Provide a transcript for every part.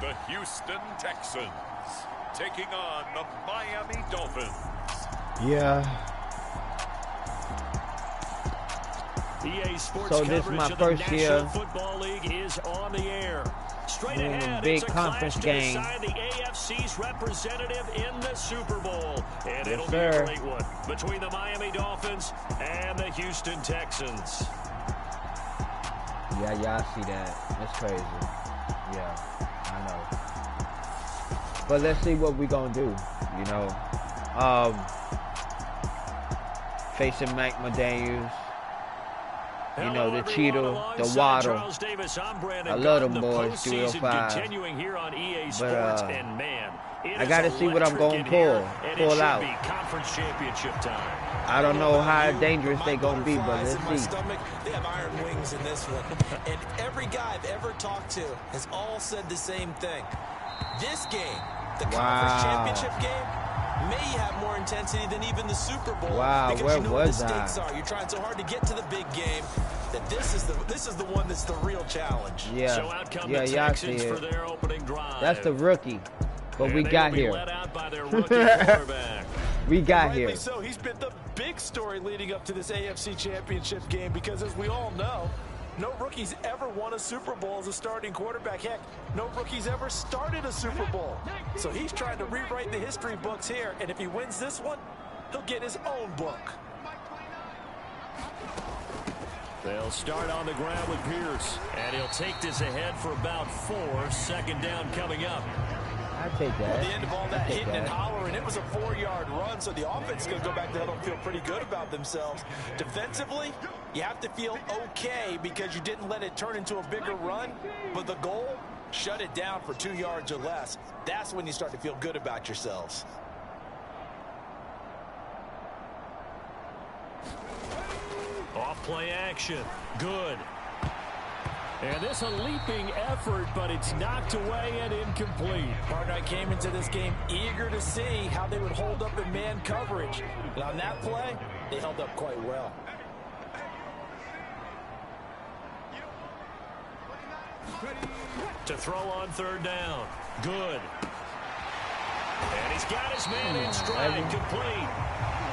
the Houston Texans taking on the Miami Dolphins. Yeah. EA Sports So this is my first year. Football League is on the air. Straight ahead, big it's a conference clash game. to decide the AFC's representative in the Super Bowl. And it'll be sir. a great one between the Miami Dolphins and the Houston Texans. Yeah, y'all see that. That's crazy. Yeah, I know. But let's see what we gonna do, you know. Facing Mike McDaniels. You know, the Cheeto, the Waddle. I love them boys, 305. Continuing here on EA Sports, But and man, I got to see what I'm going to pull out. Conference championship time. I don't know how dangerous they going to be, but let's see. They have iron wings in this one. And every guy I've ever talked to has all said the same thing. This game, the conference championship game, may have more intensity than even the Super Bowl. Wow, because where you know was what the I? stakes are. You're trying so hard to get to the big game that this is the one that's the real challenge. Yeah, So out come yeah, the y'all Texans see for it. their opening drive. That's the rookie, but And we they got will be here. let out by their rookie quarterback. We got Rightly here. so. He's been the big story leading up to this AFC Championship game because, as we all know, no rookie's ever won a Super Bowl as a starting quarterback. Heck, no rookie's ever started a Super Bowl. So he's trying to rewrite the history books here, and if he wins this one, he'll get his own book. They'll start on the ground with Pierce, and he'll take this ahead for about 4. Second down coming up. I take that. At the end of all that I take hitting and that. hollering, it was a 4-yard run, so the offense is going to go back to huddle and feel pretty good about themselves. Defensively, you have to feel okay because you didn't let it turn into a bigger run, but the goal, shut it down for 2 yards or less. That's when you start to feel good about yourselves. Off play action. Good. And this a leaping effort, but it's knocked away and incomplete. Partner, I came into this game eager to see how they would hold up in man coverage. And on that play, they held up quite well. To throw on third down. Good. And he's got his man in stride, complete.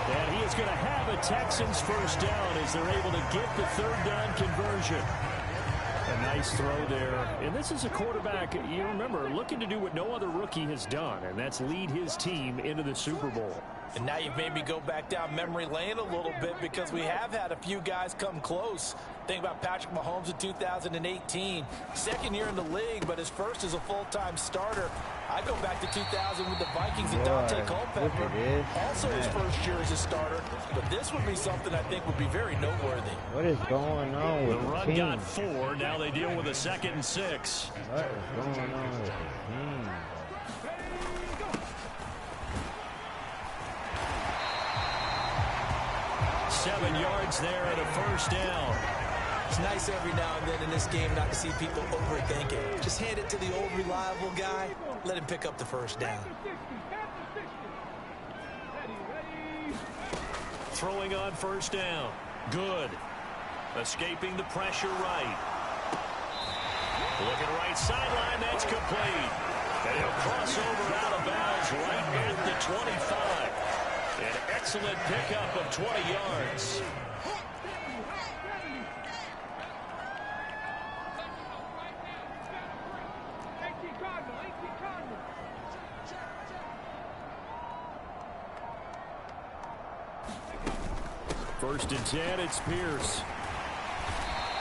And he is going to have a Texans first down as they're able to get the third down conversion. A nice throw there. And this is a quarterback, you remember, looking to do what no other rookie has done, and that's lead his team into the Super Bowl. And now you've made me go back down memory lane a little bit because we have had a few guys come close. Think about Patrick Mahomes in 2018. Second year in the league, but his first as a full-time starter. I go back to 2000 with the Vikings and Dante Culpepper. Also his first year as a starter. But this would be something I think would be very noteworthy. What is going on with The the run team? got 4. Now they deal with a 2nd and 6. What is going on with the team? 7 yards there and a first down. It's nice every now and then in this game not to see people overthink it. Just hand it to the old reliable guy. Let him pick up the first down. Throwing on first down. Good. Escaping the pressure right. Looking right sideline. That's complete. And he'll cross over out of bounds right at the 25. An excellent pickup of 20 yards. First and 10, it's Pierce.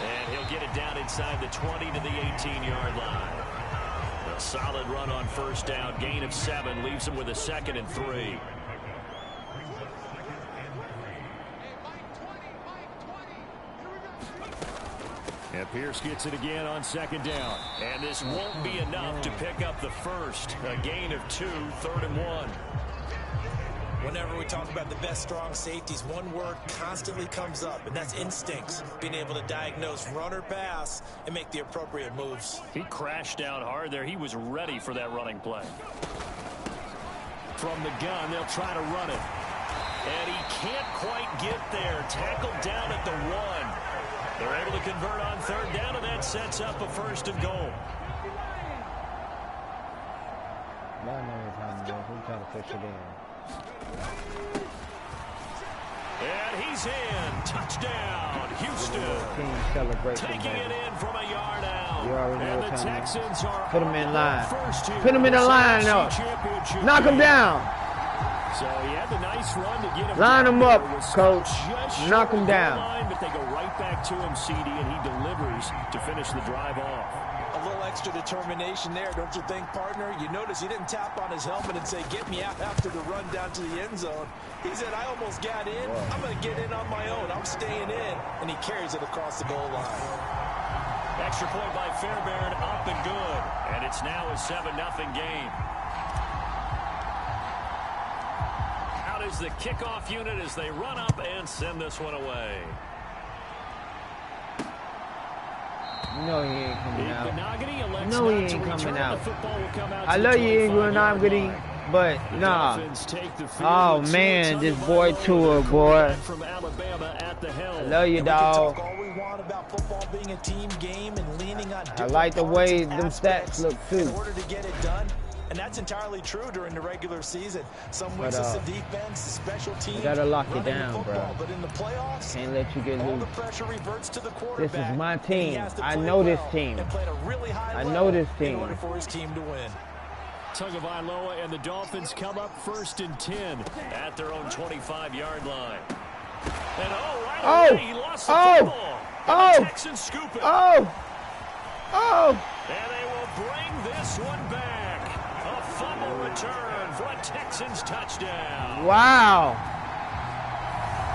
And he'll get it down inside the 20 to the 18-yard line. A solid run on first down. Gain of 7 leaves him with a 2nd and 3. And Pierce gets it again on 2nd down. And this won't be enough to pick up the first. A gain of 2, 3rd and 1. Whenever we talk about the best strong safeties, one word constantly comes up, and that's instincts. Being able to diagnose run or pass and make the appropriate moves. He crashed down hard there. He was ready for that running play. From the gun, they'll try to run it. And he can't quite get there. Tackled down at the 1. They're able to convert on 3rd down, and that sets up a 1st and goal. Y'all know what time it is. We try to push it in. And he's in. Touchdown, Houston. Team celebration. Taking it in from a yard out. You already know and what the time it is. Texans are Put him in line. Put him in the line, though. Knock him down. So he had the nice run to get him Line down. him up, There. Coach. Knock Short him down. line, but they go right back to him, CD, and he delivers to finish the drive off. A little extra determination there, don't you think, partner? You notice he didn't tap on his helmet and say, get me out after the run down to the end zone. He said, I almost got in. I'm going to get in on my own. I'm staying in. And he carries it across the goal line. Extra point by Fairbairn, up and good. And it's now a 7-0 game. Out is the kickoff unit as they run up and send this one away. You know he ain't coming out. No, he ain't coming out. I love you, England. I'm good, but nah. Oh man, this boy Tua, boy. I love you, dog. I like the way them stats look too. And that's entirely true during the regular season. Some weeks it's the defense, the special teams. You gotta lock it down, bro. But in the playoffs, can't let you get loose. the pressure reverts to the quarterback. This is my team. I know this team. I know this team. In order for his team to win. Tagovailoa and the Dolphins come up 1st and 10 at their own 25-yard line. And right away, he lost the football. And the Texans scoop it. And they will bring this one back. A fumble return for a Texans touchdown. Wow.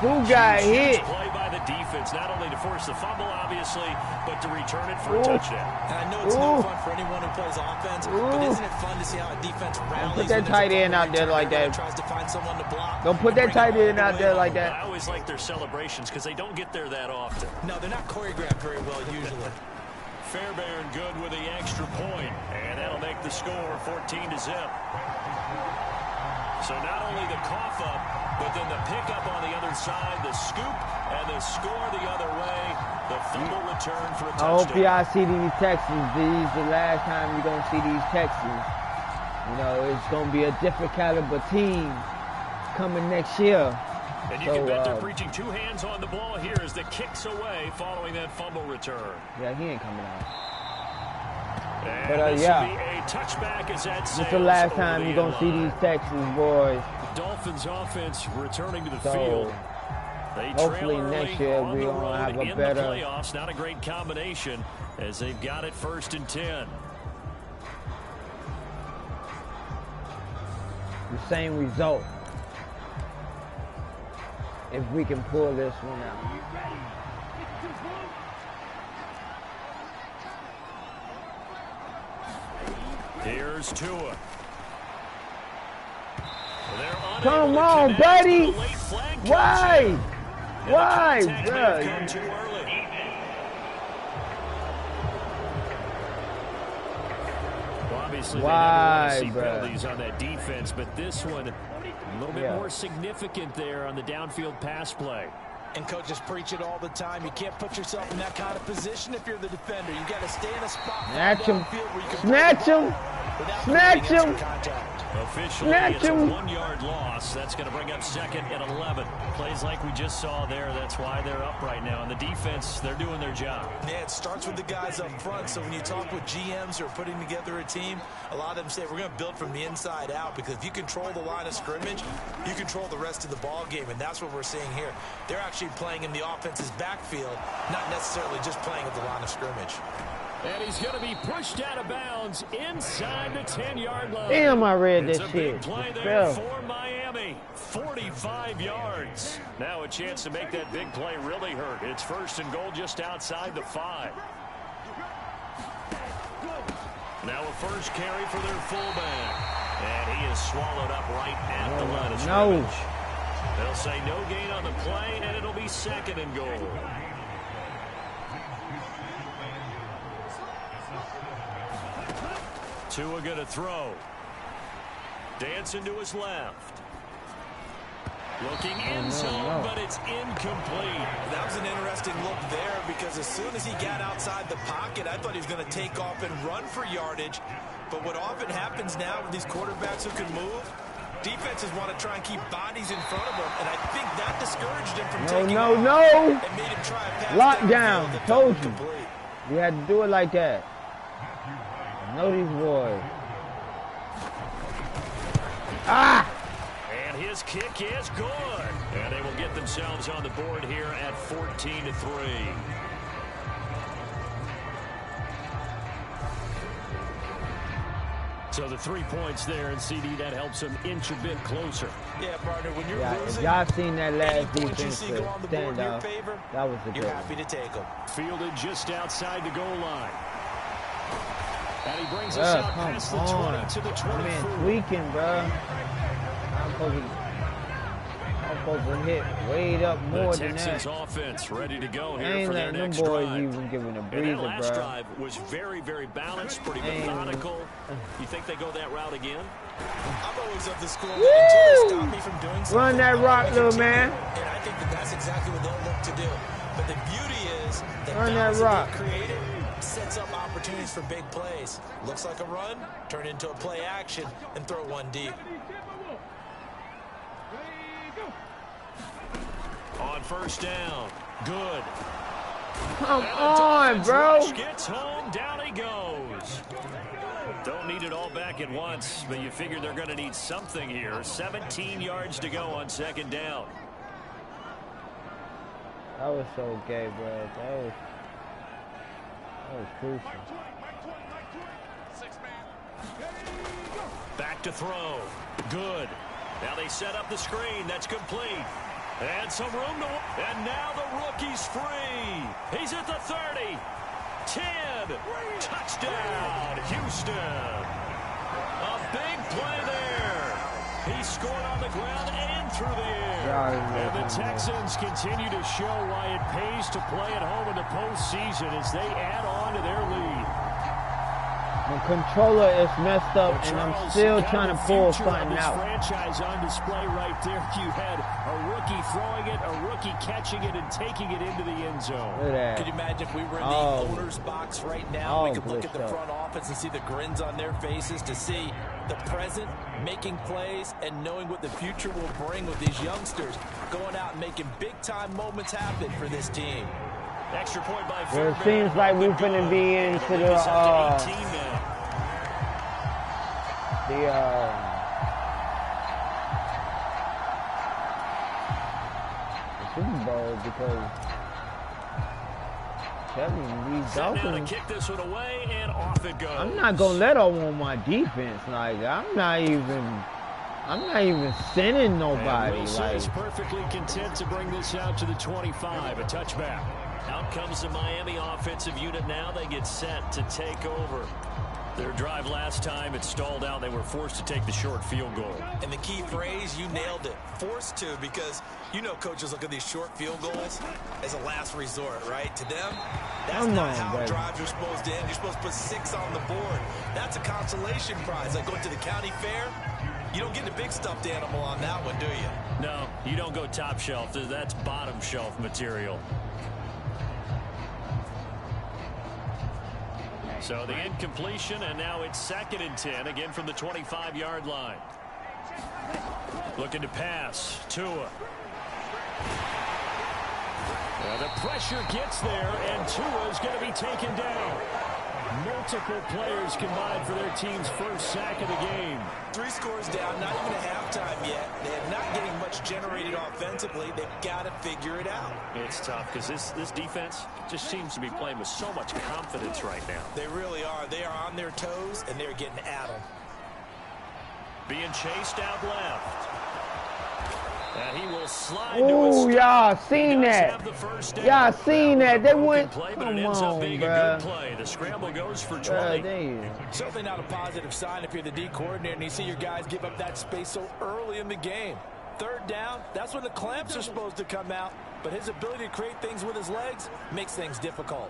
Who got hit? Play by the defense, not only to force the fumble, obviously, but to return it for a touchdown. And I know it's no fun for anyone who plays offense, but isn't it fun to see how a defense rallies? Don't put that tight end out there like that. Tries to find someone to block. Don't put that tight end out there like that. I always like their celebrations because they don't get there that often. No, they're not choreographed very well usually. Fairbairn good with the extra point, and that'll make the score 14-0. So not only the cough up, but then the pickup on the other side, the scoop, and the score the other way, the fumble return for a touchdown. I hope y'all see these Texans. These the last time you're going to see these Texans. You know, it's going to be a different caliber team coming next year. And you can bet they're preaching two hands on the ball here as the kicks away following that fumble return. Yeah, he ain't coming out. And but yeah, a touchback as that this is the last time you're going to see these Texans boys. Dolphins offense returning to the field. They hopefully next year we're going to have a better playoffs. Not a great combination as they've got it 1st and 10. The same result. If we can pull this one out. Here's Tua. Come on, buddy. Why? Why, bro? Well, obviously, they never want to see penalties on that defense, but this one a little bit more significant there on the downfield pass play. And coaches preach it all the time. You can't put yourself in that kind of position if you're the defender. You got to stay in a spot. Snatch him. Snatch him. Snatch him. Officially, it's a 1-yard loss. That's going to bring up 2nd and 11. Plays like we just saw there. That's why they're up right now. And the defense, they're doing their job. Yeah, it starts with the guys up front. So when you talk with GMs who are putting together a team, a lot of them say we're going to build from the inside out, because if you control the line of scrimmage, you control the rest of the ball game. And that's what we're seeing here. They're actually playing in the offense's backfield, not necessarily just playing at the line of scrimmage. And he's going to be pushed out of bounds inside the 10-yard line. Damn, I read this shit. Big play there for Miami. 45 yards. Now a chance to make that big play really hurt. It's 1st and goal just outside the 5. Now a first carry for their fullback. And he is swallowed up right at the line of scrimmage. They'll say no gain on the play, and it'll be 2nd and goal. Tua going to throw. Dancing to his left. Looking in zone, but it's incomplete. That was an interesting look there, because as soon as he got outside the pocket, I thought he was going to take off and run for yardage. But what often happens now with these quarterbacks who can move, defenses want to try and keep bodies in front of them, and I think that discouraged him from taking off and made him try a pass lockdown. Told you. Complete. You had to do it like that. I know these boys. Ah! And his kick is good. And they will get themselves on the board here at 14-3. So the 3 points there, and CD, that helps them inch a bit closer. Yeah, partner, when you're losing, if y'all seen that last defense stand out, that was a good you're happy to take them. Fielded just outside the goal line. And he brings us out past the 20 to the 24. Man, tweaking, bro. I'm supposed to hit way up more than that. The Texans offense ready to go here for their next boys drive. Even giving a breather, and that last bro. drive was very, very balanced, pretty methodical. You think they go that route again? I'm always of the school that until they stop me from doing something, run that rock, little man. And I think that that's exactly what they'll look to do. But the beauty is that run that rock. Created sets up opportunities for big plays. Looks like a run, turn into a play action, and throw one deep. On first down. Good. Come on, bro. Gets home, down he goes. Don't need it all back at once, but you figure they're going to need something here. 17 yards to go on second down. That was so gay, bro. That was crucial. Back to throw. Good. Now they set up the screen. That's complete. And some room to... And now the rookie's free. He's at the 30. 10. Touchdown, Houston. A big play there. He scored on the ground and through the air. And the Texans continue to show why it pays to play at home in the postseason as they add on to their lead. The controller is messed up, and I'm still trying to pull something out. Franchise on display right there. You had a rookie throwing it, a rookie catching it, and taking it into the end zone. Look at that. Could you imagine if we were in the owner's box right now? We could look at the front office and see the grins on their faces, to see the present making plays and knowing what the future will bring with these youngsters going out and making big-time moments happen for this team. Extra point by Well, it seems like we're finna be into the Super Bowl, because Dolphins kick this one away, and off it goes. I'm not gonna let on my defense. Like I'm not even sending nobody. Wilson is perfectly content to bring this out to the 25, a touchback. Out comes the Miami offensive unit now. They get set to take over. Their drive last time, it stalled out. They were forced to take the short field goal. And the key phrase, you nailed it. Forced to, because you know coaches look at these short field goals as a last resort, right? To them, that's not how drives are supposed to end. You're supposed to put 6 on the board. That's a consolation prize. Like going to the county fair, you don't get the big stuffed animal on that one, do you? No, you don't go top shelf. That's bottom shelf material. So the incompletion, and now it's 2nd and 10, again from the 25-yard line. Looking to pass. Tua. The pressure gets there, and Tua is going to be taken down. Multiple players combined for their team's first sack of the game. 3 scores down, not even a halftime yet. They're not getting much generated offensively. They've got to figure it out. It's tough because this defense just seems to be playing with so much confidence right now. They really are. They are on their toes, and they're getting at them. Being chased out left. And he will slide. Oh, y'all seen that? Y'all seen that? They went. Come on, bro. The scramble goes for 20. Certainly not a positive sign if you're the D coordinator and you see your guys give up that space so early in the game. 3rd down, that's when the clamps are supposed to come out. But his ability to create things with his legs makes things difficult.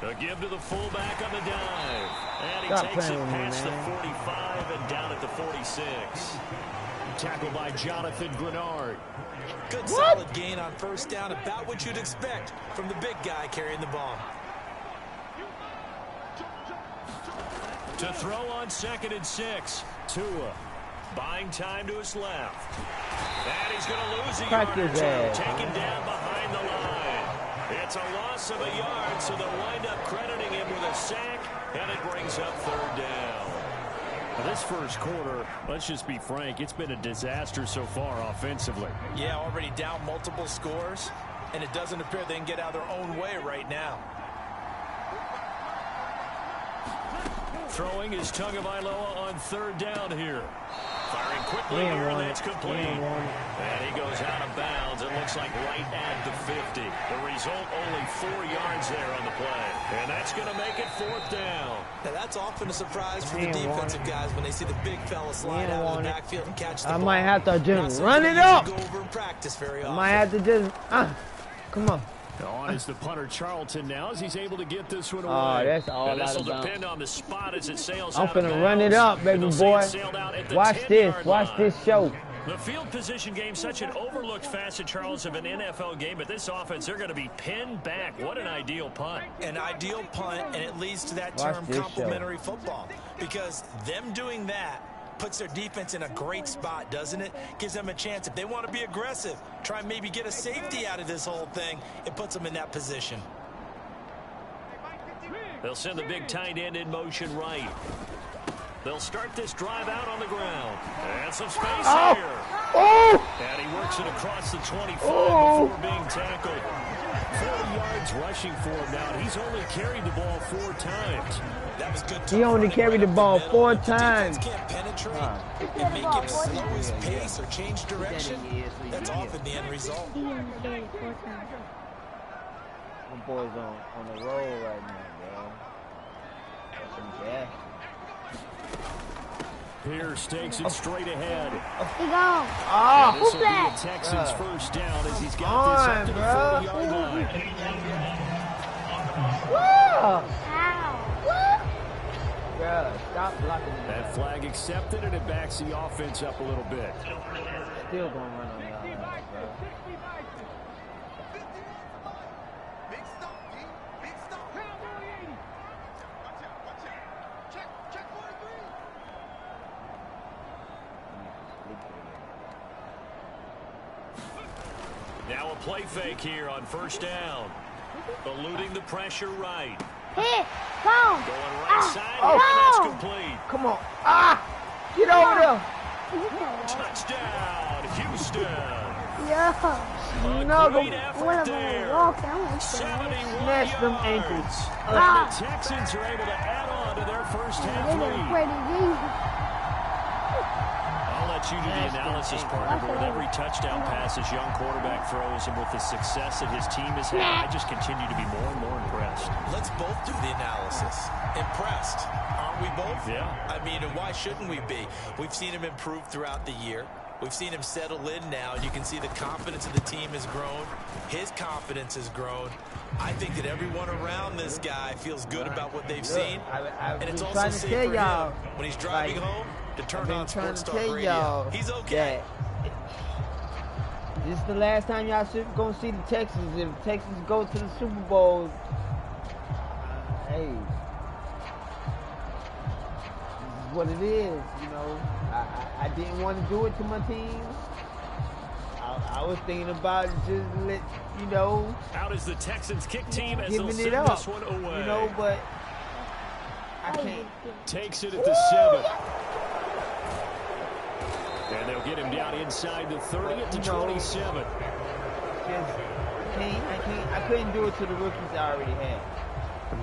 A give to the fullback on the dive. And he takes it past the 45 and down at the 46. Tackled by Jonathan Grenard. Good solid gain on 1st down, about what you'd expect from the big guy carrying the ball. To throw on 2nd and 6. Tua buying time to his left. And he's going to lose a yard or two. Taken down behind the line. It's a loss of a yard, so they'll wind up crediting him with a sack, and it brings up 3rd down. Now this first quarter, let's just be frank, it's been a disaster so far offensively. Yeah, already down multiple scores, and it doesn't appear they can get out of their own way right now. Throwing is Tagovailoa on 3rd down here. Firing quickly here, and that's complete. And he goes out of bounds. It looks like right at the 50. The result, only 4 yards there on the play. And that's going to make it 4th down. Now that's often a surprise for the defensive guys when they see the big fella slide out of the backfield and catch the ball. I might have to just run it up. Go over and practice very often. I might have to just, come on. On is the punter Charlton now as he's able to get this one away. Oh, that's all And this will about. depend on the spot as it sails I'm out of finna bounds. run it up, baby boy. Watch this. Watch line. this show. The field position game, such an overlooked facet, Charles, of an NFL game. But this offense, they're going to be pinned back. What an ideal punt. An ideal punt, and it leads to that Watch term this complementary football. Because them doing that puts their defense in a great spot, doesn't it? Gives them a chance. If they want to be aggressive, try and maybe get a safety out of this whole thing, it puts them in that position. They'll send the big tight end in motion right. They'll start this drive out on the ground. And some space here. Oh! And he works it across the 25 before being tackled. 40 yards rushing for him now. He's only carried the ball 4 times. That was good. He only carried the ball 4 times. Can't penetrate and make him slow his pace or change direction. That's often the end result. My boy's on the roll right now, bro. Yeah. Pierce takes it straied ahead. Oh, This will be a Texans first down as he's got this up to the 40-yard line. Bro, stop blocking me. That flag accepted, and it backs the offense up a little bit. Still gonna run on y'all, bro. Now a play fake here on 1st down. Eluding the pressure right. Hit, boom. Going right side, Oh. and that's complete. Come on. Get over there. Touchdown, Houston. Yeah. No, Great go. effort there. 71 Snatch them yards. ankles. And the Texans are able to add on to their first half lead. I'll let you do the analysis, partner, but with every touchdown pass his young quarterback throws and with the success that his team has had, I just continue to be more and more impressed. Let's both do the analysis. Impressed, aren't we both? Yeah. I mean, and why shouldn't we be? We've seen him improve throughout the year. We've seen him settle in now, and you can see the confidence of the team has grown. His confidence has grown. I think that everyone around this guy feels good about what they've seen. I've And it's been also trying to safe tell for y'all, him when he's driving like, home to turn I've been on trying Sports to Talk tell Radio. y'all He's okay. that this is the last time y'all gonna see the Texans. If Texans go to the Super Bowl, hey, this is what it is. You know, I didn't want to do it to my team. I was thinking about just let you know, Out is the Texans kick team as they'll giving send it up. this one away. You know, but I can't. Takes it at the 7. And they'll get him down inside the 30 at the 27. I couldn't do it to the rookies I already had.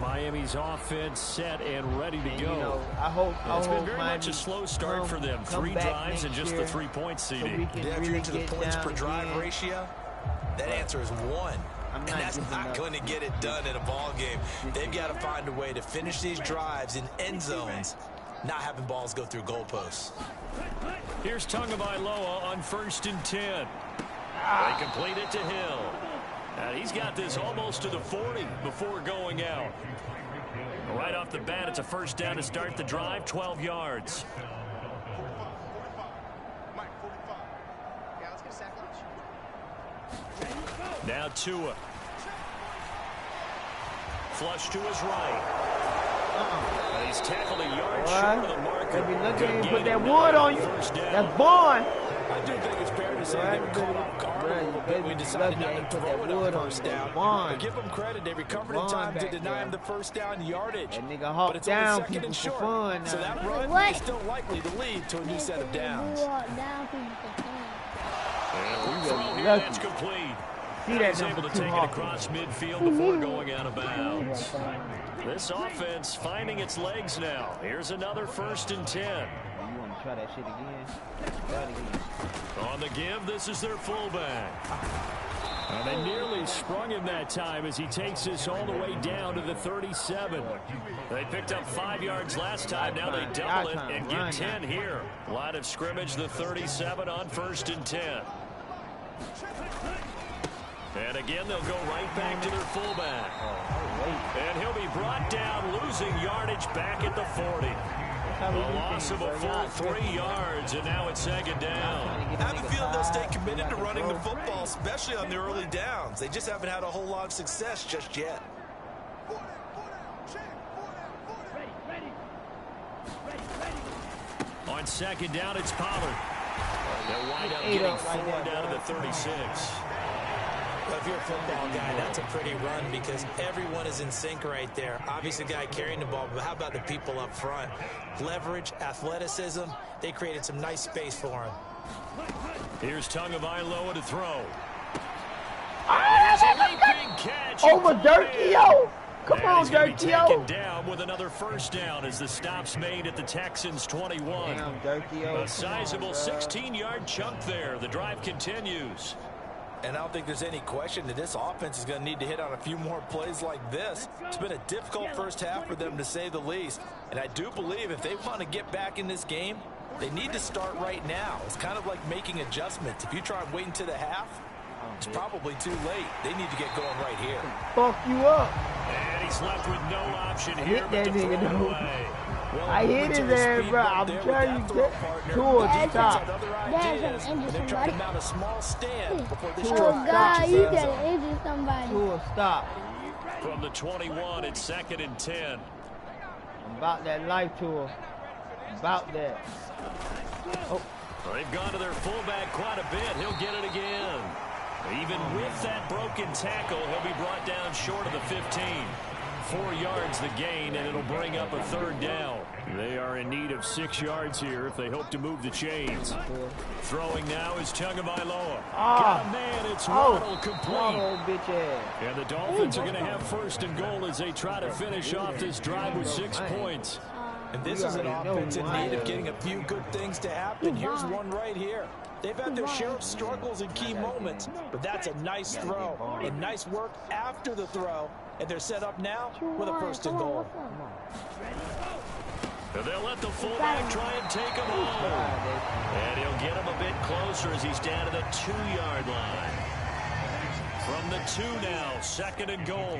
Miami's offense set and ready to And, go. you know, I hope It's been very Miami much a slow start for them. come 3 back drives and next just year the 3-point so seeding. we can Yeah, if really you're into the get points down per drive again. ratio, that answer is 1. I'm And not that's giving not up. going to get it done in a ball game. They've got to find a way to finish these drives in end zones, not having balls go through goalposts. Here's Tagovailoa on 1st and 10. They complete it to Hill. And he's got this almost to the 40 before going out. Right off the bat, it's a 1st down to start the drive, 12 yards. Now Tua. Flush to his right. He's tackled a yard short of the marker. They be looking and put that wood on you. That's Bond. I do think it's fair to say they were caught off guard a little bit. We decided not to throw it on first down. But give them credit. They recovered in time to deny him the first down yardage. That nigga hawk down people for fun. So that run is still likely to lead to a new set of downs. That's complete. He's able to take it across midfield before going out of bounds. This offense finding its legs now. Here's another 1st and 10. You want to try that shit again? Try it again. On the give, this is their fullback. And they nearly sprung him that time as he takes this all the way down to the 37. They picked up 5 yards last time. Now they double it and get 10 here. Line of scrimmage, the 37 on 1st and 10. And again, they'll go right back to their fullback. And he'll be brought down, losing yardage back at the 40. A loss of a full 3 yards, and now it's 2nd down. I have a feeling they'll stay committed to running the football, especially on the early downs. They just haven't had a whole lot of success just yet. On 2nd down, it's Pollard. They'll wind up getting 4 down to the 36. Well, if you're a football guy, that's a pretty run because everyone is in sync right there. Obviously, the guy carrying the ball, but how about the people up front? Leverage, athleticism, they created some nice space for him. Here's Tagovailoa to throw. There's a leaping catch. Over Dirkio. Come on, Dirkio. Taken down with another 1st down as the stop's made at the Texans' 21. Damn, Dirkio. A sizable 16-yard chunk there. The drive continues. And I don't think there's any question that this offense is going to need to hit on a few more plays like this. It's been a difficult first half for them, to say the least. And I do believe if they want to get back in this game, they need to start right now. It's kind of like making adjustments. If you try and wait until the half, it's probably too late. They need to get going right here. Fuck you up. And he's left with no option I here hit but that to throw nigga, it though. away. I hit his ass, bro. I'm telling you, Tua, stop. That's an injured somebody. Mount a small stand before they Oh, God, you gotta injure somebody. Tua, stop. From the 21, it's 2nd and 10. I'm about that life, Tua. About that. Oh. They've gone to their fullback quite a bit. He'll get it again. Even with that broken tackle, he'll be brought down short of the 15. 4 yards the gain, and it'll bring up a 3rd down. They are in need of 6 yards here if they hope to move the chains. Throwing now is Tagovailoa. Got a man, it's Waddle complete. Bitch ass. And the Dolphins are going to have 1st and goal as they try to finish off this drive with 6 points. And this is an offense in need of getting a few good things to happen. Here's one right here. They've had their share of struggles in key moments, but that's a nice throw and nice work after the throw. And they're set up now with a 1st and goal. And they'll let the fullback try and take him home. And he'll get him a bit closer as he's down to the 2-yard line. From the 2 now, 2nd and goal.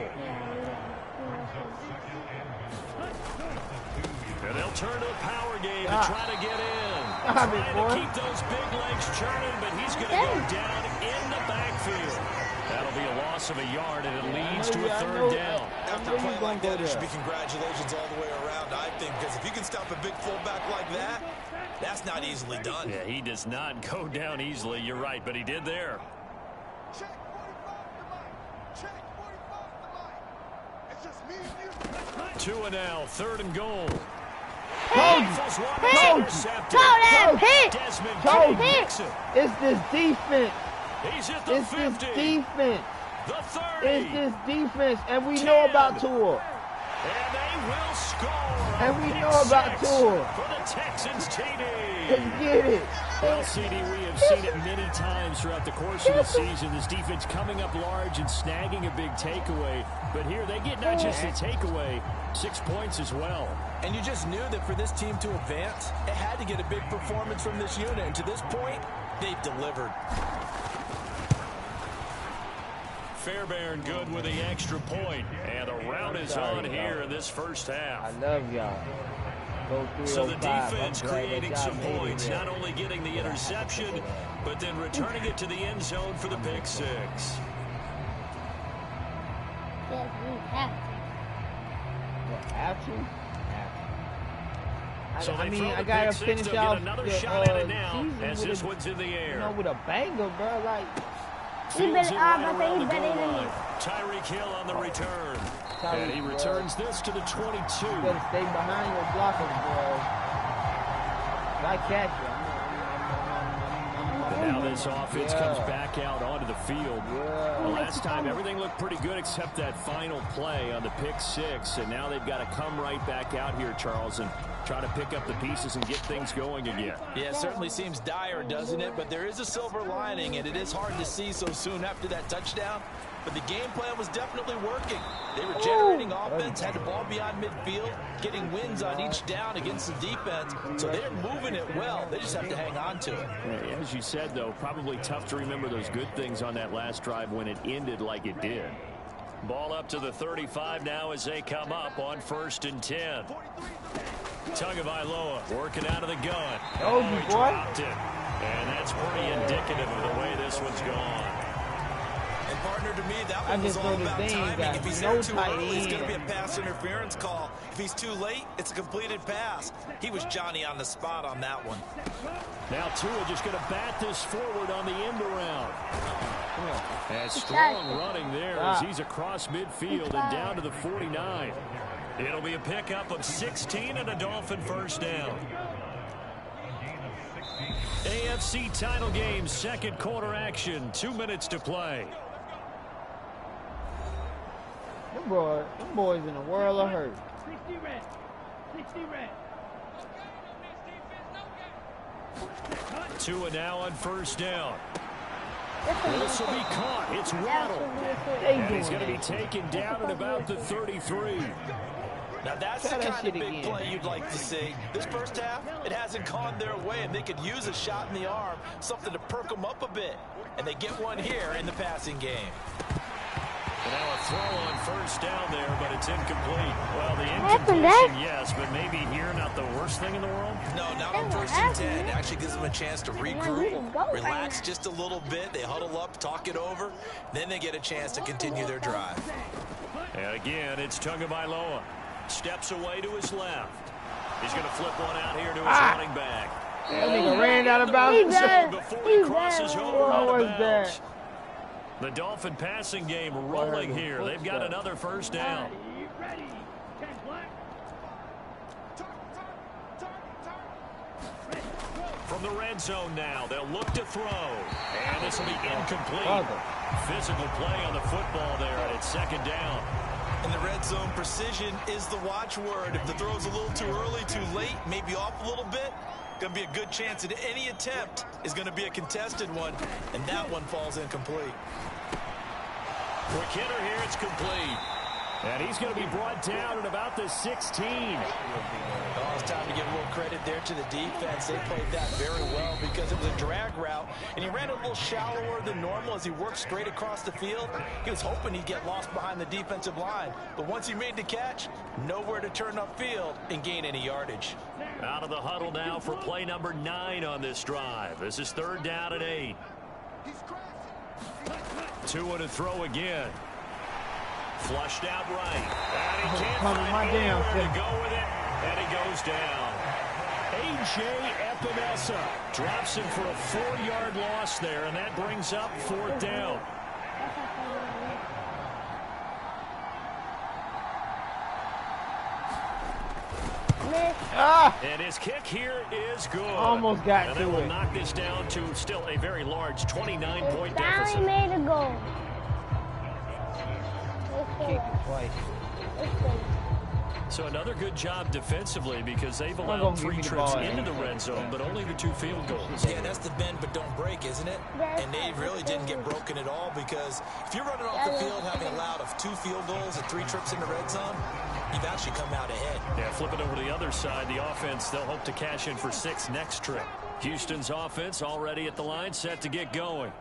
And they'll turn to the power game to try to get in. Trying to keep those big legs churning, but he's going to go down in the backfield. That'll be a loss of a yard, and it leads to a 3rd down. After a play like that, it should be congratulations all the way around, I think, because if you can stop a big fullback like that, that's not easily done. Yeah, he does not go down easily. You're right, but he did there. Two and now, 3rd and goal. It's this defense. He's at the 50. This defense. The 30. It's this defense, and we know about Tua. And they will score. And we know about Tua. For the Texans TD. Let's get it. Well, CD, we have seen it many times throughout the course of the season. This defense coming up large and snagging a big takeaway. But here they get not just the takeaway, 6 points as well. And you just knew that for this team to advance, it had to get a big performance from this unit. And to this point, they've delivered. Fairbairn good with the extra point. And the rout is on here in this first half. I love y'all. So the defense creating some points, not only getting the interception, but then returning it to the end zone for the pick 6. Have to. So I mean, I gotta finish off the season as this one's in the air. You know, with a banger, bro. Like, He better, Tyreek Hill on the return. And he returns this to the 22. You better stay behind your blockers, bro. I catch you. And now this offense comes back out onto the field. The last time, everything looked pretty good except that final play on the pick six. And now they've got to come right back out here, Charles, and try to pick up the pieces and get things going again. Yeah, it certainly seems dire, doesn't it? But there is a silver lining, and it is hard to see so soon after that touchdown. But the game plan was definitely working. They were generating offense, had the ball beyond midfield, getting wins on each down against the defense. So they're moving it well. They just have to hang on to it. Yeah, as you said, though, probably tough to remember those good things on that last drive when it ended like it did. Ball up to the 35 now as they come up on 1st and 10. Tagovailoa working out of the gun. Oh, he dropped it. And that's pretty indicative of the way this one's gone. And partner, to me, that one was all about timing. If he's there too early, it's going to be a pass interference call. If he's too late, it's a completed pass. He was Johnny on the spot on that one. Now Tua just going to bat this forward on the end around. And strong running there as he's across midfield and down to the 49. It'll be a pickup of 16 and a Dolphin first down. AFC title game, second quarter action, 2 minutes to play. Them boys in a world of hurt. 60 red. 60 red. Tua now on first down. This will be caught. It's Waddle. And he's going to be taken down at about the 33. Now that's the kind of big play you'd like to see. This first half, it hasn't gone their way, and they could use a shot in the arm, something to perk them up a bit. And they get one here in the passing game. And now a throw on first down there, but it's incomplete. Well, the incompletion, yes, but maybe here not the worst thing in the world? No, not on 1st and 10. It actually gives them a chance to regroup, relax just a little bit. They huddle up, talk it over. Then they get a chance to continue their drive. And again, it's Tagovailoa. Steps away to his left. He's going to flip one out here to his running back. That nigga ran out of bounds before he crosses over out of bounds. The Dolphin passing game rolling here. They've got another first down. From the red zone now, they'll look to throw. And this will be incomplete. Physical play on the football there, and it's second down. In the red zone, precision is the watchword. If the throw's a little too early, too late, maybe off a little bit, going to be a good chance that any attempt is going to be a contested one, and that one falls incomplete. Quick hitter here, it's complete. And he's going to be brought down at about the 16. Oh, it's time to give a little credit there to the defense. They played that very well because it was a drag route, and he ran a little shallower than normal as he worked straight across the field. He was hoping he'd get lost behind the defensive line, but once he made the catch, nowhere to turn upfield and gain any yardage. Out of the huddle now for play number 9 on this drive. This is 3rd down and 8. Tua to throw again. Flushed out right. And he can't find anywhere to go with it. And he goes down. A.J. Epinesa drops him for a 4-yard loss there, and that brings up 4th down. And his kick here is good. Almost got and to it. And they will knock this down to still a very large 29-point deficit. He made a goal. Kick it twice. So another good job defensively because they've allowed 3 trips into the red zone, but only the 2 field goals. Yeah, that's the bend but don't break, isn't it? And they really didn't get broken at all because if you're running off the field having allowed 2 field goals and 3 trips in the red zone, you've actually come out ahead. Yeah, flip it over to the other side. The offense, they'll hope to cash in for 6 next trip. Houston's offense already at the line, set to get going.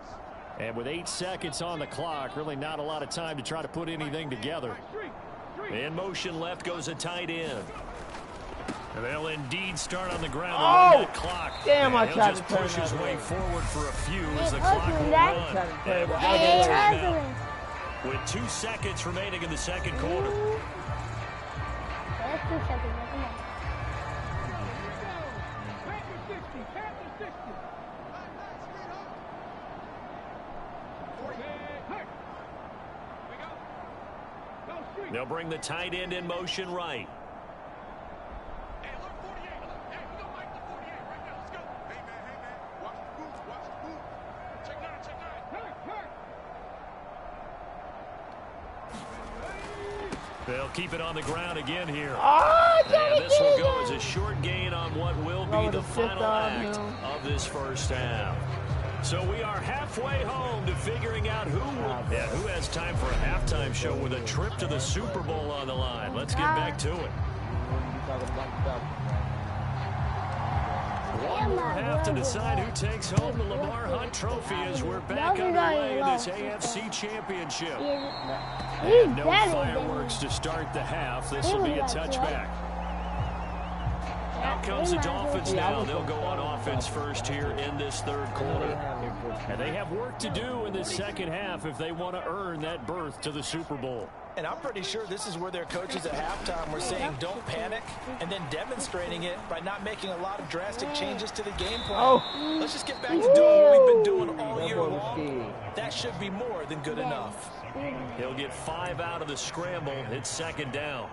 And with 8 seconds on the clock, really not a lot of time to try to put anything together. In motion left goes a tight end. And they'll indeed start on the ground to run that clock. Damn, I tried to turn push his way forward for a few as the Hey, clock will run. With 2 seconds remaining in the second quarter. 2 seconds. Come on. They'll bring the tight end in motion right. They'll keep it on the ground again here. Oh, and this will go as a short gain on what will be the final act of this first half. So we are halfway home to figuring out who has time for a halftime show with a trip to the Super Bowl on the line. Let's get back to it. One more half to decide who takes home the Lamar Hunt Trophy as we're back underway in this AFC Championship. And no fireworks to start the half. This will be a touchback. Out comes the Dolphins now. They'll go on offense first here in this third quarter. And they have work to do in the second half if they want to earn that berth to the Super Bowl. And I'm pretty sure this is where their coaches at halftime were saying don't panic and then demonstrating it by not making a lot of drastic changes to the game plan. Let's just get back to doing what we've been doing all year long. That should be more than good enough. He'll get 5 out of the scramble. It's second down.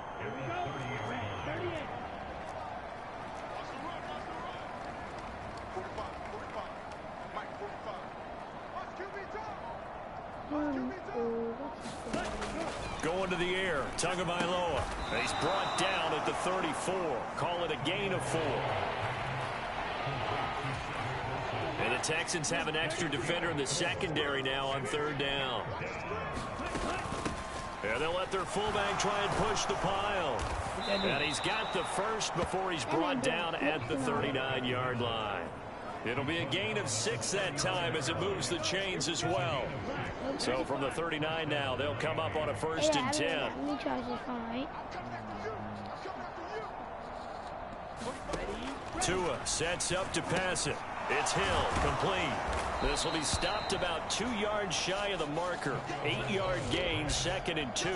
Going to the air, Tagovailoa. He's brought down at the 34. Call it a gain of 4. And the Texans have an extra defender in the secondary now on third down. And they'll let their fullback try and push the pile. And he's got the first before he's brought down at the 39-yard line. It'll be a gain of 6 that time as it moves the chains as well. So from the 39 now, they'll come up on a 1st and 10. Tua sets up to pass it. It's Hill, complete. This will be stopped about 2 yards shy of the marker. 8-yard gain, 2nd and 2.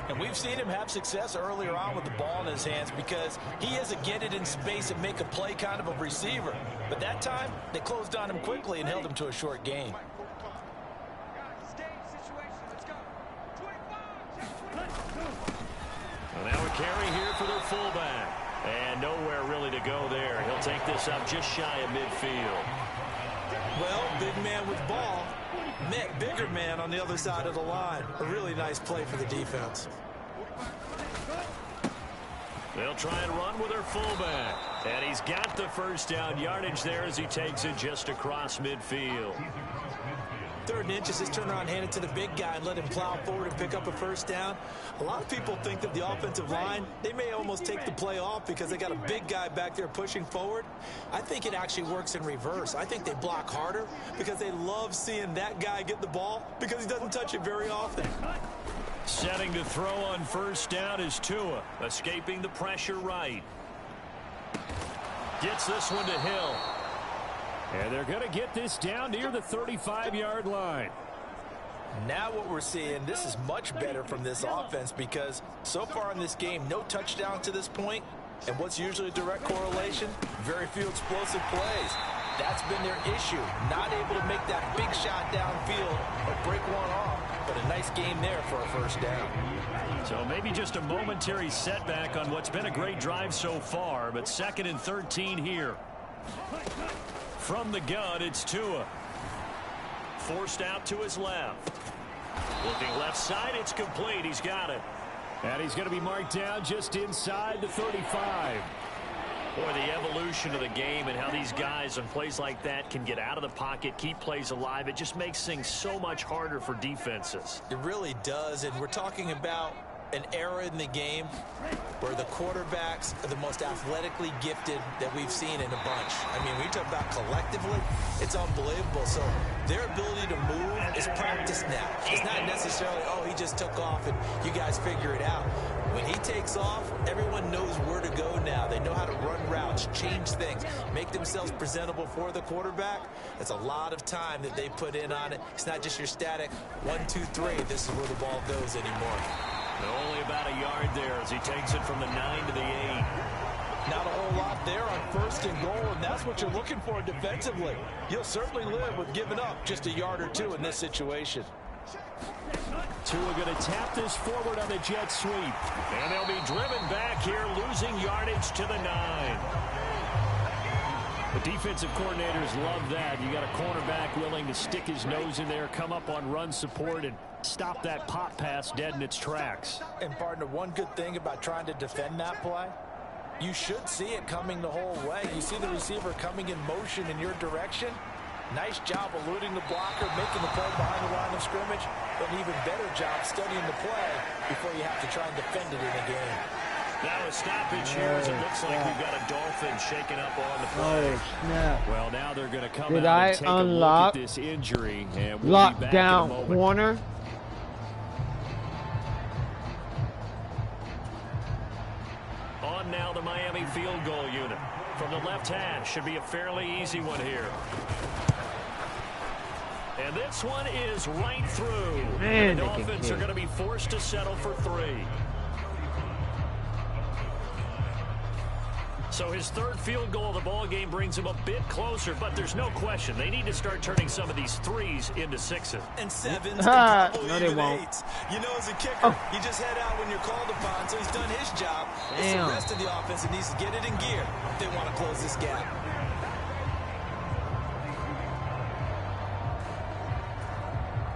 And we've seen him have success earlier on with the ball in his hands because he is a get it in space and make a play kind of a receiver. But that time, they closed on him quickly and held him to a short gain. Well, now a carry here for their fullback. And nowhere really to go there. He'll take this up just shy of midfield. Well, big man with ball met bigger man on the other side of the line. A really nice play for the defense. They'll try and run with their fullback. And he's got the first down yardage there as he takes it just across midfield. 3rd and inches, just turn around, hand it to the big guy and let him plow forward and pick up a first down. A lot of people think that the offensive line, they may almost take the play off because they got a big guy back there pushing forward. I think it actually works in reverse. I think they block harder because they love seeing that guy get the ball because he doesn't touch it very often. Setting to throw on 1st down is Tua, escaping the pressure right. Gets this one to Hill. And they're going to get this down near the 35-yard line. Now what we're seeing, this is much better from this offense because so far in this game, no touchdown to this point. And what's usually a direct correlation? Very few explosive plays. That's been their issue. Not able to make that big shot downfield or break one off. But a nice game there for a first down. So maybe just a momentary setback on what's been a great drive so far. But 2nd and 13 here. From the gun, it's Tua. Forced out to his left. Looking left side, it's complete. He's got it. And he's going to be marked down just inside the 35. Boy, the evolution of the game and how these guys on plays like that can get out of the pocket, keep plays alive, it just makes things so much harder for defenses. It really does, and we're talking about an era in the game where the quarterbacks are the most athletically gifted that we've seen in a bunch. I mean, when you talk about collectively, it's unbelievable. So their ability to move is practice now. It's not necessarily, oh, he just took off and you guys figure it out. When he takes off, everyone knows where to go now. They know how to run routes, change things, make themselves presentable for the quarterback. It's a lot of time that they put in on it. It's not just your static 1, 2, 3. This is where the ball goes anymore. Only about a yard there as he takes it from the 9 to the 8. Not a whole lot there on 1st and goal, and that's what you're looking for defensively. You'll certainly live with giving up just a yard or two in this situation. Tua going to tap this forward on the jet sweep. And they'll be driven back here, losing yardage to the 9. The defensive coordinators love that. You got a cornerback willing to stick his nose in there, come up on run support, and stop that pop pass dead in its tracks. And partner, one good thing about trying to defend that play, you should see it coming the whole way. You see the receiver coming in motion in your direction. Nice job eluding the blocker, making the play behind the line of scrimmage, but an even better job studying the play before you have to try and defend it in a game. Now a stoppage here as it looks like we've got a Dolphin shaking up on the play. Oh, snap. Well, now they're going to come Did out I and take a look unlock at this injury. And we'll lock be back down in a moment. corner? On now the Miami field goal unit. From the left hash, should be a fairly easy one here. And this one is right through. Man, the Dolphins are going to be forced to settle for 3. So his 3rd field goal of the ball game brings him a bit closer, but there's no question they need to start turning some of these 3s into 6s. And 7s, and probably no, they even won't. 8s. You know, as a kicker, you just head out when you're called upon, so he's done his job. It's the rest of the offense that needs to get it in gear if they want to close this gap.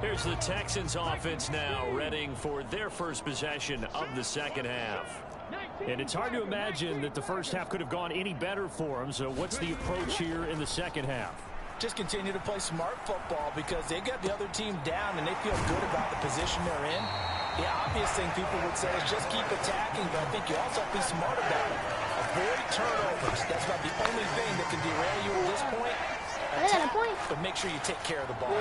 Here's the Texans offense now, readying for their first possession of the second half. And it's hard to imagine that the first half could have gone any better for them. So what's the approach here in the second half? Just continue to play smart football because they got the other team down and they feel good about the position they're in. The obvious thing people would say is just keep attacking, but I think you also have to be smart about it. Avoid turnovers. That's about the only thing that can derail you at this point. Attack, but make sure you take care of the ball.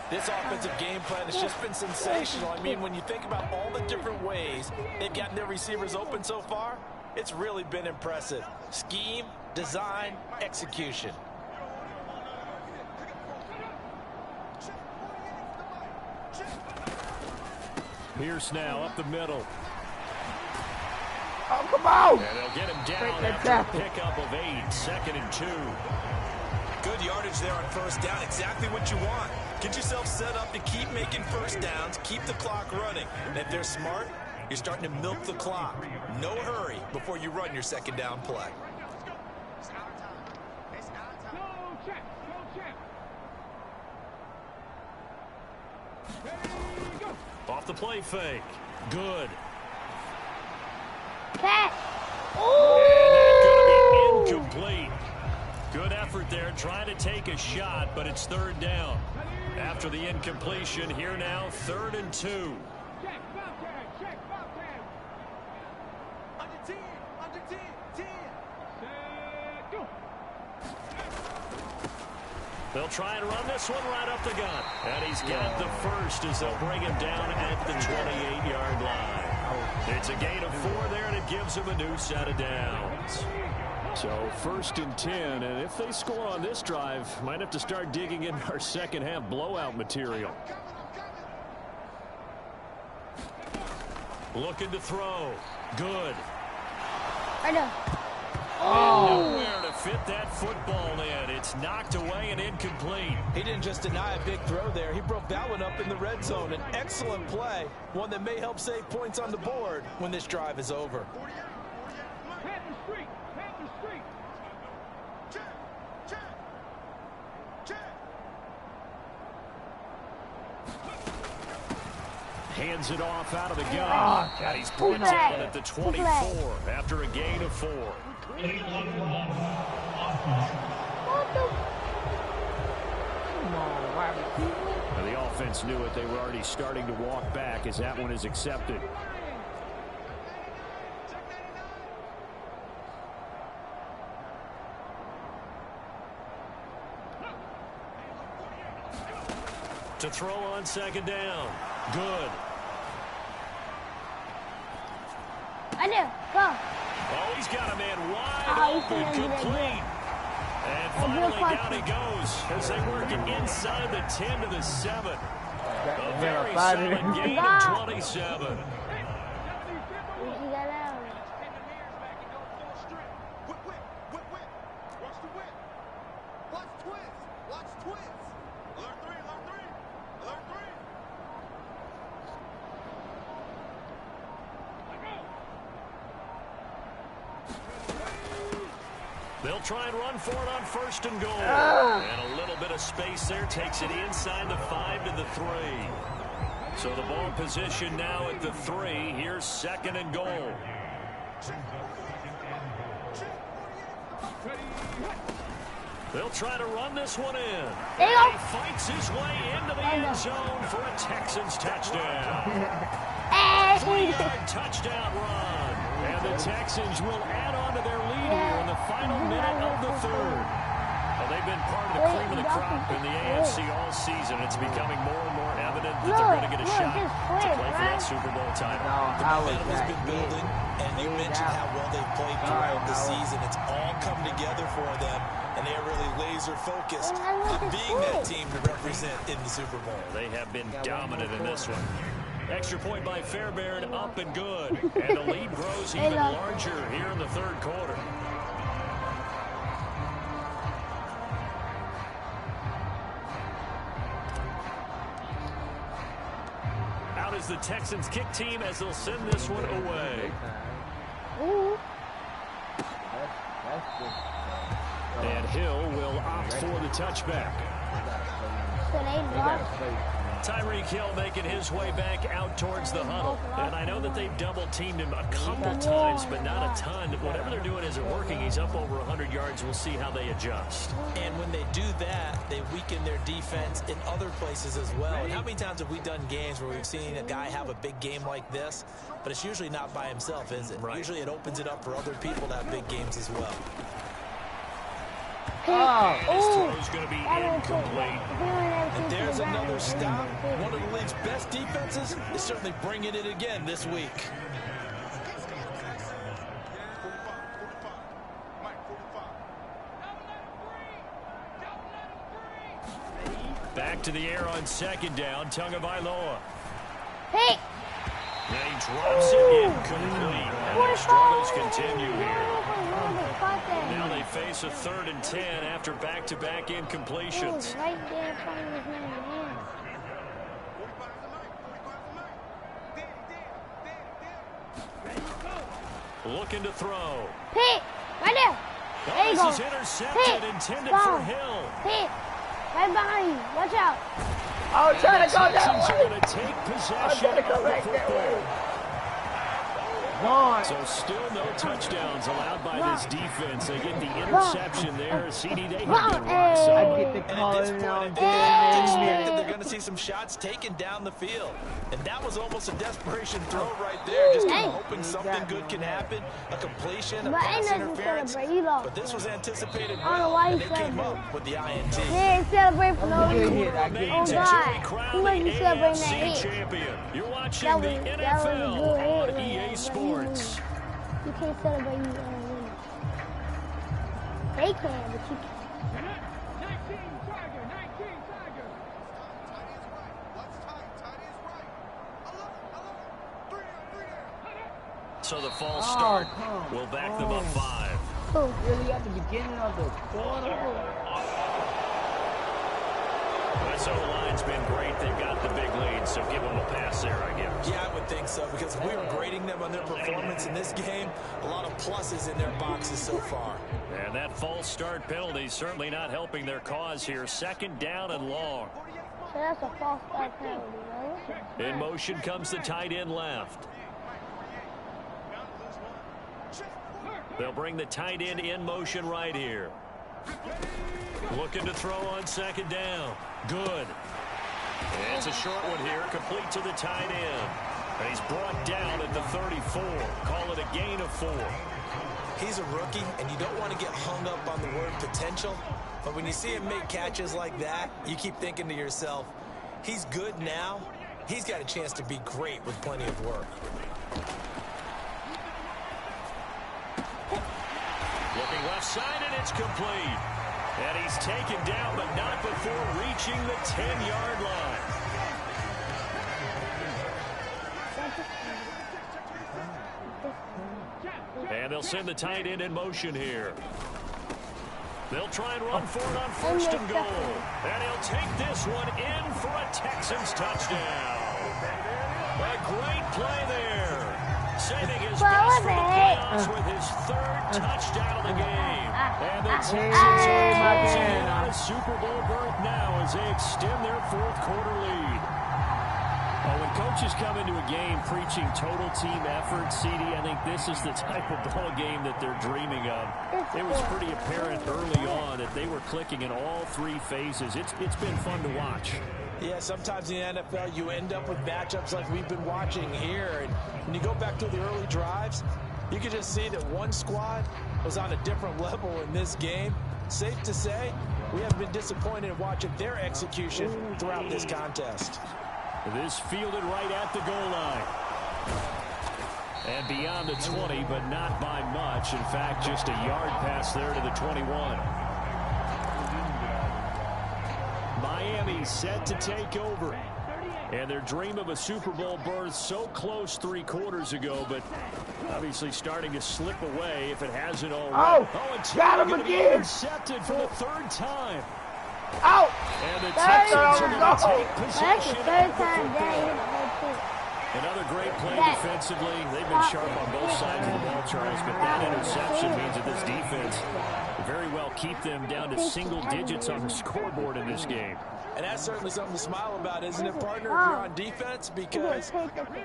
This offensive game plan has just been sensational. I mean, when you think about all the different ways they've gotten their receivers open so far, it's really been impressive. Scheme, design, execution. Pierce now up the middle. Oh, come on! And they'll get him down after a pickup of 8, 2nd and 2. Good yardage there on 1st down. Exactly what you want. Get yourself set up to keep making 1st downs, keep the clock running. And if they're smart, you're starting to milk the clock. No hurry before you run your 2nd down play. Off the play fake. Good. Catch. And that's going to be incomplete. Good effort there, trying to take a shot, but it's 3rd down. After the incompletion, here now, 3rd and 2. They'll try and run this one right up the gut. And he's got the first as they'll bring him down at the 28-yard line. It's a gain of 4 there, and it gives him a new set of downs. So 1st and 10, and if they score on this drive, might have to start digging in our second half blowout material. Looking to throw. Good. Right there. And nowhere to fit that football in. It's knocked away and incomplete. He didn't just deny a big throw there. He broke that one up in the red zone. An excellent play. One that may help save points on the board when this drive is over. Hands it off out of the gun. And he's put down at the 24 after a gain of 4. And the offense knew it. They were already starting to walk back as that one is accepted. To throw on 2nd down. Good. I know. Go. Oh, he's got a man wide open, complete. And finally down he goes as they work it inside the 10 to the 7. A very solid gain of 27. They'll try and run for it on 1st and goal. And a little bit of space there takes it inside the 5 to the 3. So the ball position now at the 3. Here's 2nd and goal. They'll try to run this one in. And he fights his way into the end zone for a Texans touchdown. 3-yard touchdown run. And the Texans will add on to their lead here in the final minute of the 3rd. Well, they've been part of the cream of the crop in the AFC all season. It's becoming more and more evident that they're going to get a shot to play for that Super Bowl title. The momentum has been building, and you mentioned how well they've played throughout the season. It's all come together for them, and they are really laser-focused on being that team to represent in the Super Bowl. They have been dominant in this one. Extra point by Fairbairn, up and good. And the lead grows even larger here in the 3rd quarter. Out is the Texans kick team as they'll send this one away. And Hill will opt for the touchback. Tyreek Hill making his way back out towards the huddle. And I know that they've double-teamed him a couple times, but not a ton. Whatever they're doing isn't working. He's up over 100 yards. We'll see how they adjust. And when they do that, they weaken their defense in other places as well. And how many times have we done games where we've seen a guy have a big game like this, but it's usually not by himself, is it? Right. Usually it opens it up for other people to have big games as well. This throw's going to be incomplete. And there's another stop. One of the league's best defenses is certainly bringing it again this week. Back to the air on 2nd down. Tagovailoa. Hey! And he drops it incomplete. And their struggles continue here. Now they face a 3rd and 10 after back-to-back incompletions. Right there in front of his man. Looking to throw. Pete, right there. There you go. This is intercepted, intended for Hill. Pete, right behind you. Watch out. Oh, trying to go that Texans are way. going to take possession of the football. So still no touchdowns allowed by this defense. They get the interception there. CD, they have been rock solid. I get the call now. They're going to see some shots taken down the field. And that was almost a desperation throw right there. Just kind of hoping something good can happen. A completion, a pass interference. But this was anticipated well, and they came up with the INT. He ain't celebrating for no reason. Oh, God. He must be celebrating that hit. Champion. You're watching the NFL on EA Sports. You can't celebrate you win. They can, but you can't. 19 Tiger. So the false start will back them up 5. Really at the beginning of the quarter. So the line's been great. They've got the big lead, so give them a pass there, I guess. Yeah, I would think so, because if we were grading them on their performance in this game, a lot of pluses in their boxes so far. And that false start penalty certainly not helping their cause here. 2nd down and long. So that's a false start penalty, right? In motion comes the tight end left. They'll bring the tight end in motion right here. Looking to throw on 2nd down. Good. And it's a short one here, complete to the tight end. And he's brought down at the 34. Call it a gain of 4. He's a rookie, and you don't want to get hung up on the word potential. But when you see him make catches like that, you keep thinking to yourself, he's good now. He's got a chance to be great with plenty of work. Looking left side, and it's complete. And he's taken down, but not before reaching the 10-yard line. And they'll send the tight end in motion here. They'll try and run for it on 1st and goal. And he'll take this one in for a Texans touchdown. A great play there. Saving his best for the play with his third touchdown of the game. And the Texans are closing in on a Super Bowl berth now as they extend their fourth quarter lead. Well, when coaches come into a game preaching total team effort, CD, I think this is the type of ball game that they're dreaming of. It was pretty apparent early on that they were clicking in all three phases. It's been fun to watch. Yeah, sometimes in the NFL you end up with matchups like we've been watching here. And when you go back to the early drives, you can just see that one squad was on a different level in this game. Safe to say, we have been disappointed in watching their execution throughout this contest. This fielded right at the goal line. And beyond the 20, but not by much. In fact, just a yard pass there to the 21. Miami set to take over. And their dream of a Super Bowl berth so close 3 quarters ago, but obviously starting to slip away if it hasn't already. Oh, got him again. Intercepted for the 3rd time. Out! And the Texans are going to take possession. That's the 3rd time Another great play defensively. They've been sharp on both sides of the ball, Charles, but that interception means that this defense will very well keep them down to single digits on the scoreboard in this game. And that's certainly something to smile about, isn't it, partner, if you're on defense? Because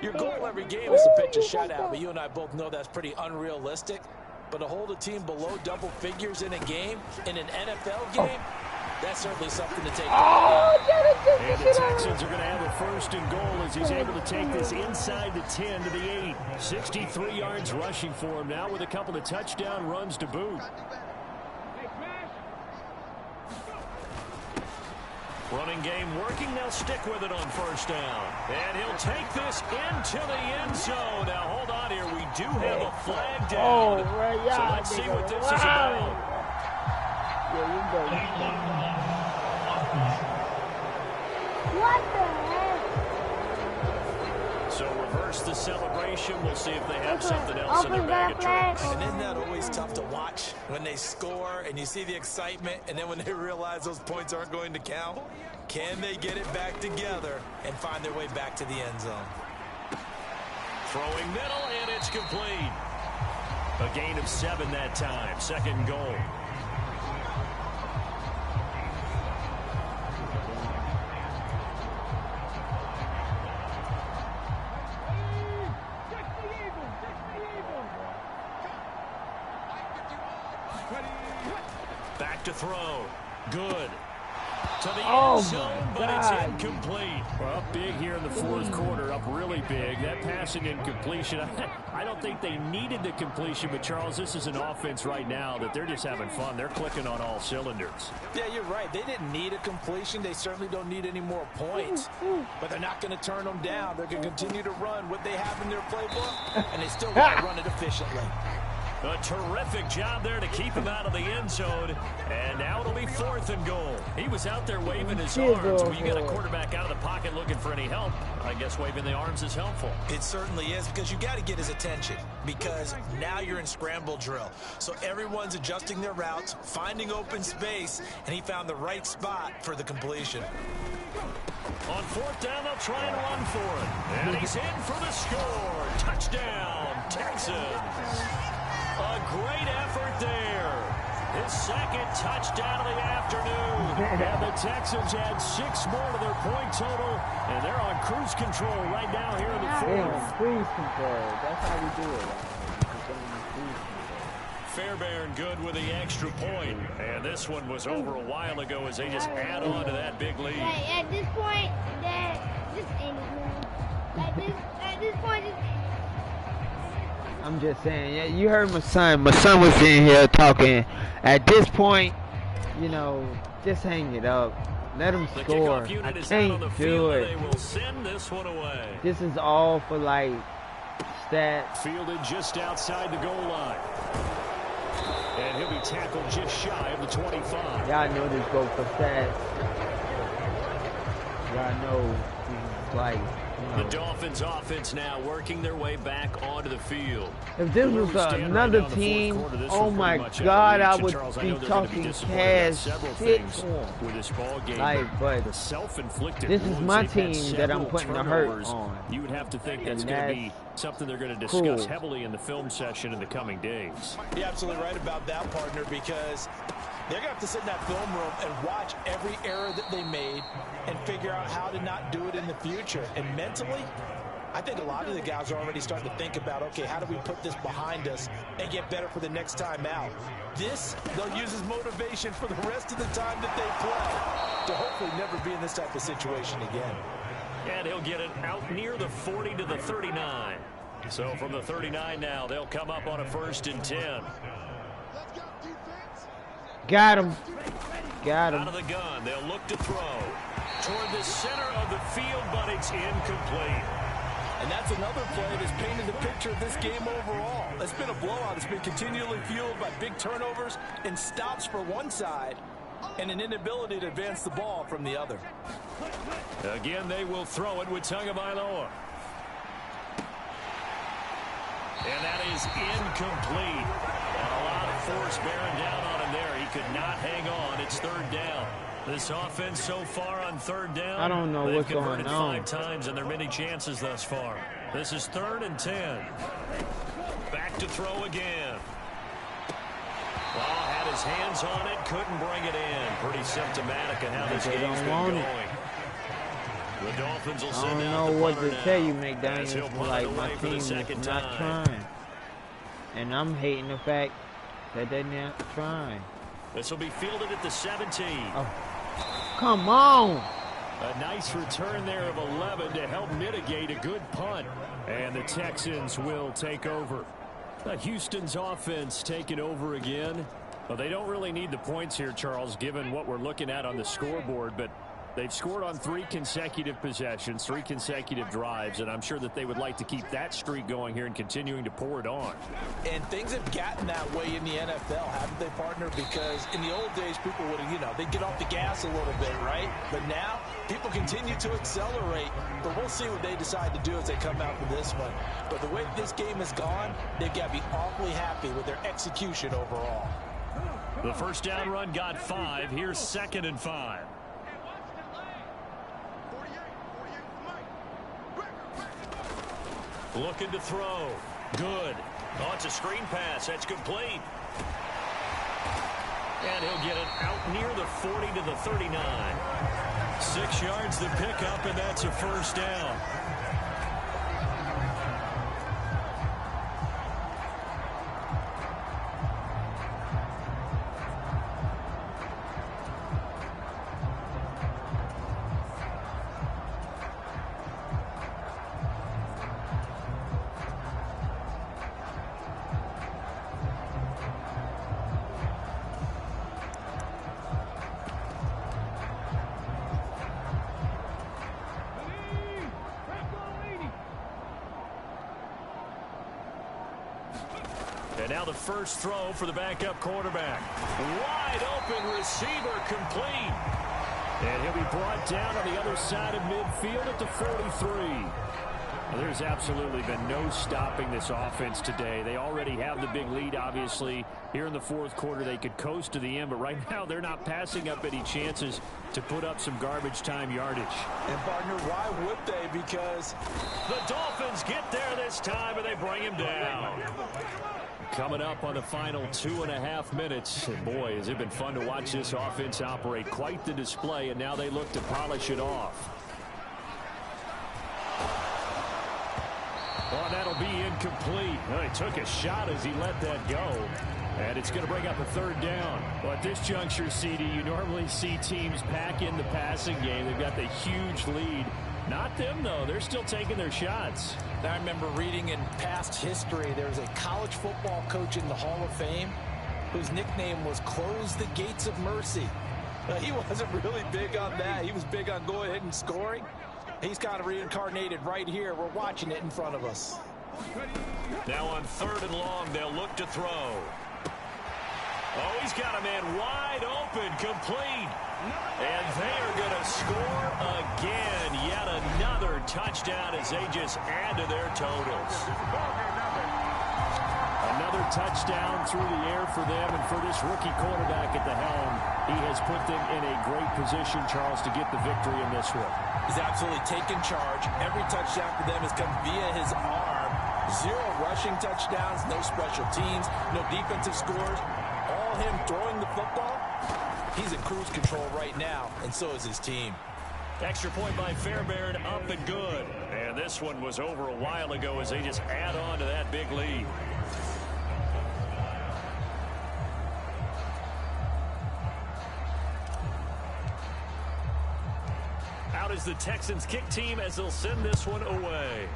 your goal every game is to pitch a shutout, but you and I both know that's pretty unrealistic. But to hold a team below double figures in a game, in an NFL game, that's certainly something to take. And the Texans are going to have a 1st and goal as he's able to take this inside the 10 to the 8. 63 yards rushing for him now with a couple of touchdown runs to boot. Running game working. They'll stick with it on 1st down. And he'll take this into the end zone. Now, hold on here. We do have a flag down. So let's see what this is about. What the heck? So reverse the celebration. We'll see if they have something else in their bag of tricks. And isn't that always tough to watch when they score and you see the excitement, and then when they realize those points aren't going to count? Can they get it back together and find their way back to the end zone? Throwing middle, and it's complete. A gain of 7 that time. 2nd goal. Back to throw. Good. To the end zone, but it's incomplete. Well, up big here in the 4th quarter, up really big. That passing incompletion, I don't think they needed the completion, but Charles, this is an offense right now that they're just having fun. They're clicking on all cylinders. Yeah, you're right. They didn't need a completion. They certainly don't need any more points, but they're not going to turn them down. They're going to continue to run what they have in their playbook, and they still got to run it efficiently. A terrific job there to keep him out of the end zone. And now it'll be 4th and goal. He was out there waving his arms. When you got a quarterback out of the pocket looking for any help, I guess waving the arms is helpful. It certainly is, because you got to get his attention, because now you're in scramble drill. So everyone's adjusting their routes, finding open space, and he found the right spot for the completion. On 4th down, they'll try and run for it. And he's in for the score. Touchdown, Texans. A great effort there. His 2nd touchdown of the afternoon. And the Texans add 6 more to their point total, and they're on cruise control right now here in the 4th. Cruise control. That's how we do it. Fairbairn good with the extra point. And this one was over a while ago as they just add on to that big lead. At this point, just end it, man. At this point, just I'm just saying, yeah, you heard my son. My son was in here talking. At this point, you know, just hang it up. Let him score. I can't do it. They will send this one away. This is all for, like, stats. Fielded just outside the goal line. And he'll be tackled just shy of the 25. Y'all know this go for stats. Y'all know this is like know. The Dolphins offense now working their way back onto the field. If this was another team, oh my God, I would be talking cash shit for them. With this ball game, like, but the self-inflicted this is my team that I'm putting the hurt turnovers, on. You would have to think that's going to be something they're going to discuss heavily in the film session in the coming days. You're absolutely right about that, partner, because they're going to have to sit in that film room and watch every error that they made and figure out how to not do it in the future. And mentally, I think a lot of the guys are already starting to think about, okay, how do we put this behind us and get better for the next time out? This, they'll use as motivation for the rest of the time that they play to hopefully never be in this type of situation again. And he'll get it out near the 40 to the 39. So from the 39 now, they'll come up on a 1st and 10. Got him. Got him. Out of the gun, they'll look to throw toward the center of the field, but it's incomplete. And that's another play that's painted the picture of this game overall. It's been a blowout. It's been continually fueled by big turnovers and stops for one side and an inability to advance the ball from the other. Again, they will throw it with Tagovailoa. And that is incomplete. And a lot of force bearing down on him there. He could not hang on. It's 3rd down. This offense so far on 3rd down, I don't know what's going on. They've converted 5 times, and there are many chances thus far. This is 3rd and 10. Back to throw again. Well, had his hands on it, couldn't bring it in. Pretty symptomatic of how this game's been going. The Dolphins will send I out don't the know what punter to now. tell you, McDaniels. He'll punt Like, it my away for team the is second not time. trying. And I'm hating the fact that they're not trying. This will be fielded at the 17. Oh, come on. A nice return there of 11 to help mitigate a good punt. And the Texans will take over. Houston's offense taking over again. Well, they don't really need the points here, Charles, given what we're looking at on the scoreboard, but they've scored on 3 consecutive possessions, 3 consecutive drives, and I'm sure that they would like to keep that streak going here and continuing to pour it on. And things have gotten that way in the NFL, haven't they, partner? Because in the old days, people would have, they'd get off the gas a little bit, right? But now, people continue to accelerate, but we'll see what they decide to do as they come out for this one. But the way this game has gone, they've got to be awfully happy with their execution overall. The first down run got 5. Here's 2nd and 5. Looking to throw. Good. Oh, it's a screen pass. That's complete. And he'll get it out near the 40 to the 39. 6 yards to pick up, and that's a first down. And now the first throw for the backup quarterback. Wide open receiver, complete. And he'll be brought down on the other side of midfield at the 43. Well, there's absolutely been no stopping this offense today. They already have the big lead, obviously. Here in the 4th quarter, they could coast to the end, but right now they're not passing up any chances to put up some garbage time yardage. And, partner, why would they? Because the Dolphins get there this time, and they bring him down. Coming up on the final 2.5 minutes. And boy, has it been fun to watch this offense operate. Quite the display, and now they look to polish it off. Oh, that'll be incomplete. Well, he took a shot as he let that go. And it's going to bring up a 3rd down. Well, at this juncture, CD, you normally see teams pack in the passing game. They've got the huge lead. Not them, though. They're still taking their shots. I remember reading in past history, there was a college football coach in the Hall of Fame whose nickname was Close the Gates of Mercy. He wasn't really big on that. He was big on going ahead and scoring. He's kind of reincarnated right here. We're watching it in front of us. Now on 3rd and long, they'll look to throw. Oh, he's got a man wide open, complete. And they are going to score again. Yet another touchdown as they just add to their totals. Another touchdown through the air for them, and for this rookie quarterback at the helm, he has put them in a great position, Charles, to get the victory in this one. He's absolutely taken charge. Every touchdown for them has come via his arm. 0 rushing touchdowns, no special teams, no defensive scores. All him throwing the football. He's in cruise control right now, and so is his team. Extra point by Fairbairn, up and good. And this one was over a while ago as they just add on to that big lead. Out is the Texans kick team as they'll send this one away.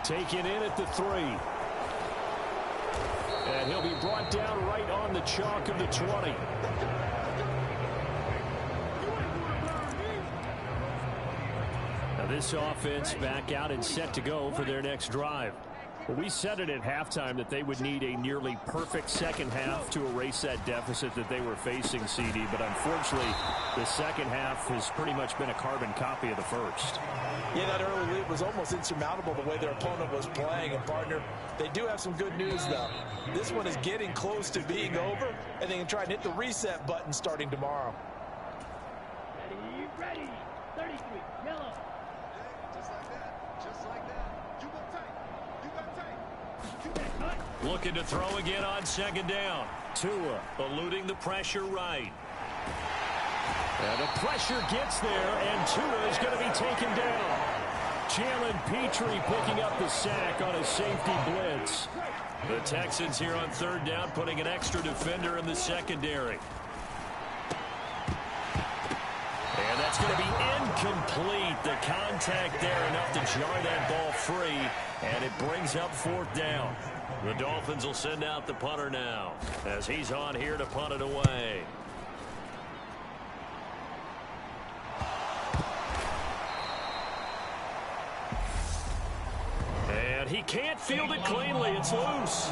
Taken in at the 3. And he'll be brought down right on the chalk of the 20. Now this offense back out and set to go for their next drive. Well, we said it at halftime that they would need a nearly perfect second half to erase that deficit that they were facing, CD. But unfortunately, the second half has pretty much been a carbon copy of the first. Yeah, that early lead was almost insurmountable the way their opponent was playing. And, partner, they do have some good news, though. This one is getting close to being over, and they can try and hit the reset button starting tomorrow. Ready. 33. Yellow. Just like that. Just like that. You go tight. You got tight. Looking to throw again on second down. Tua eluding the pressure right. And the pressure gets there, and Tua is going to be taken down. Jalen Petrie picking up the sack on a safety blitz. The Texans here on third down putting an extra defender in the secondary. And that's going to be incomplete. The contact there enough to jar that ball free, and it brings up fourth down. The Dolphins will send out the punter now as he's on here to punt it away. And he can't field it cleanly. It's loose.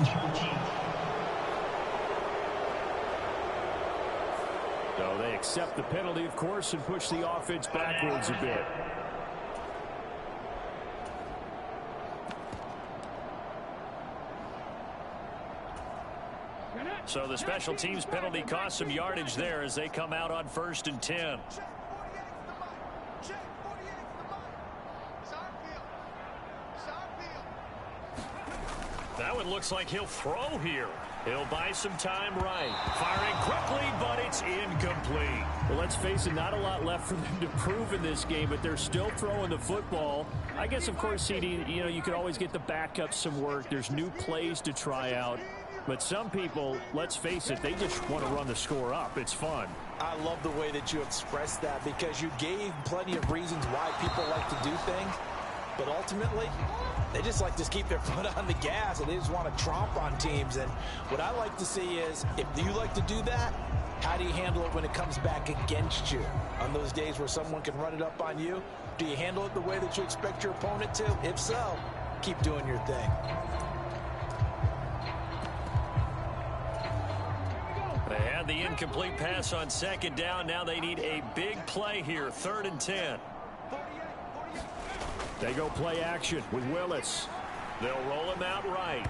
So they accept the penalty, of course, and push the offense backwards a bit. So the special teams penalty cost some yardage there as they come out on 1st and 10. That one looks like he'll throw here. He'll buy some time right. Firing quickly, but it's incomplete. Well, let's face it, not a lot left for them to prove in this game, but they're still throwing the football. I guess, of course, CD, you could always get the backups some work. There's new plays to try out. But some people, let's face it, they just want to run the score up. It's fun. I love the way that you expressed that because you gave plenty of reasons why people like to do things. But ultimately, they just like to keep their foot on the gas, and they just want to tromp on teams. And what I like to see is, if you like to do that, how do you handle it when it comes back against you? On those days where someone can run it up on you, do you handle it the way that you expect your opponent to? If so, keep doing your thing. They had the incomplete pass on second down. Now they need a big play here, 3rd and 10. They go play action with Willis. They'll roll him out right.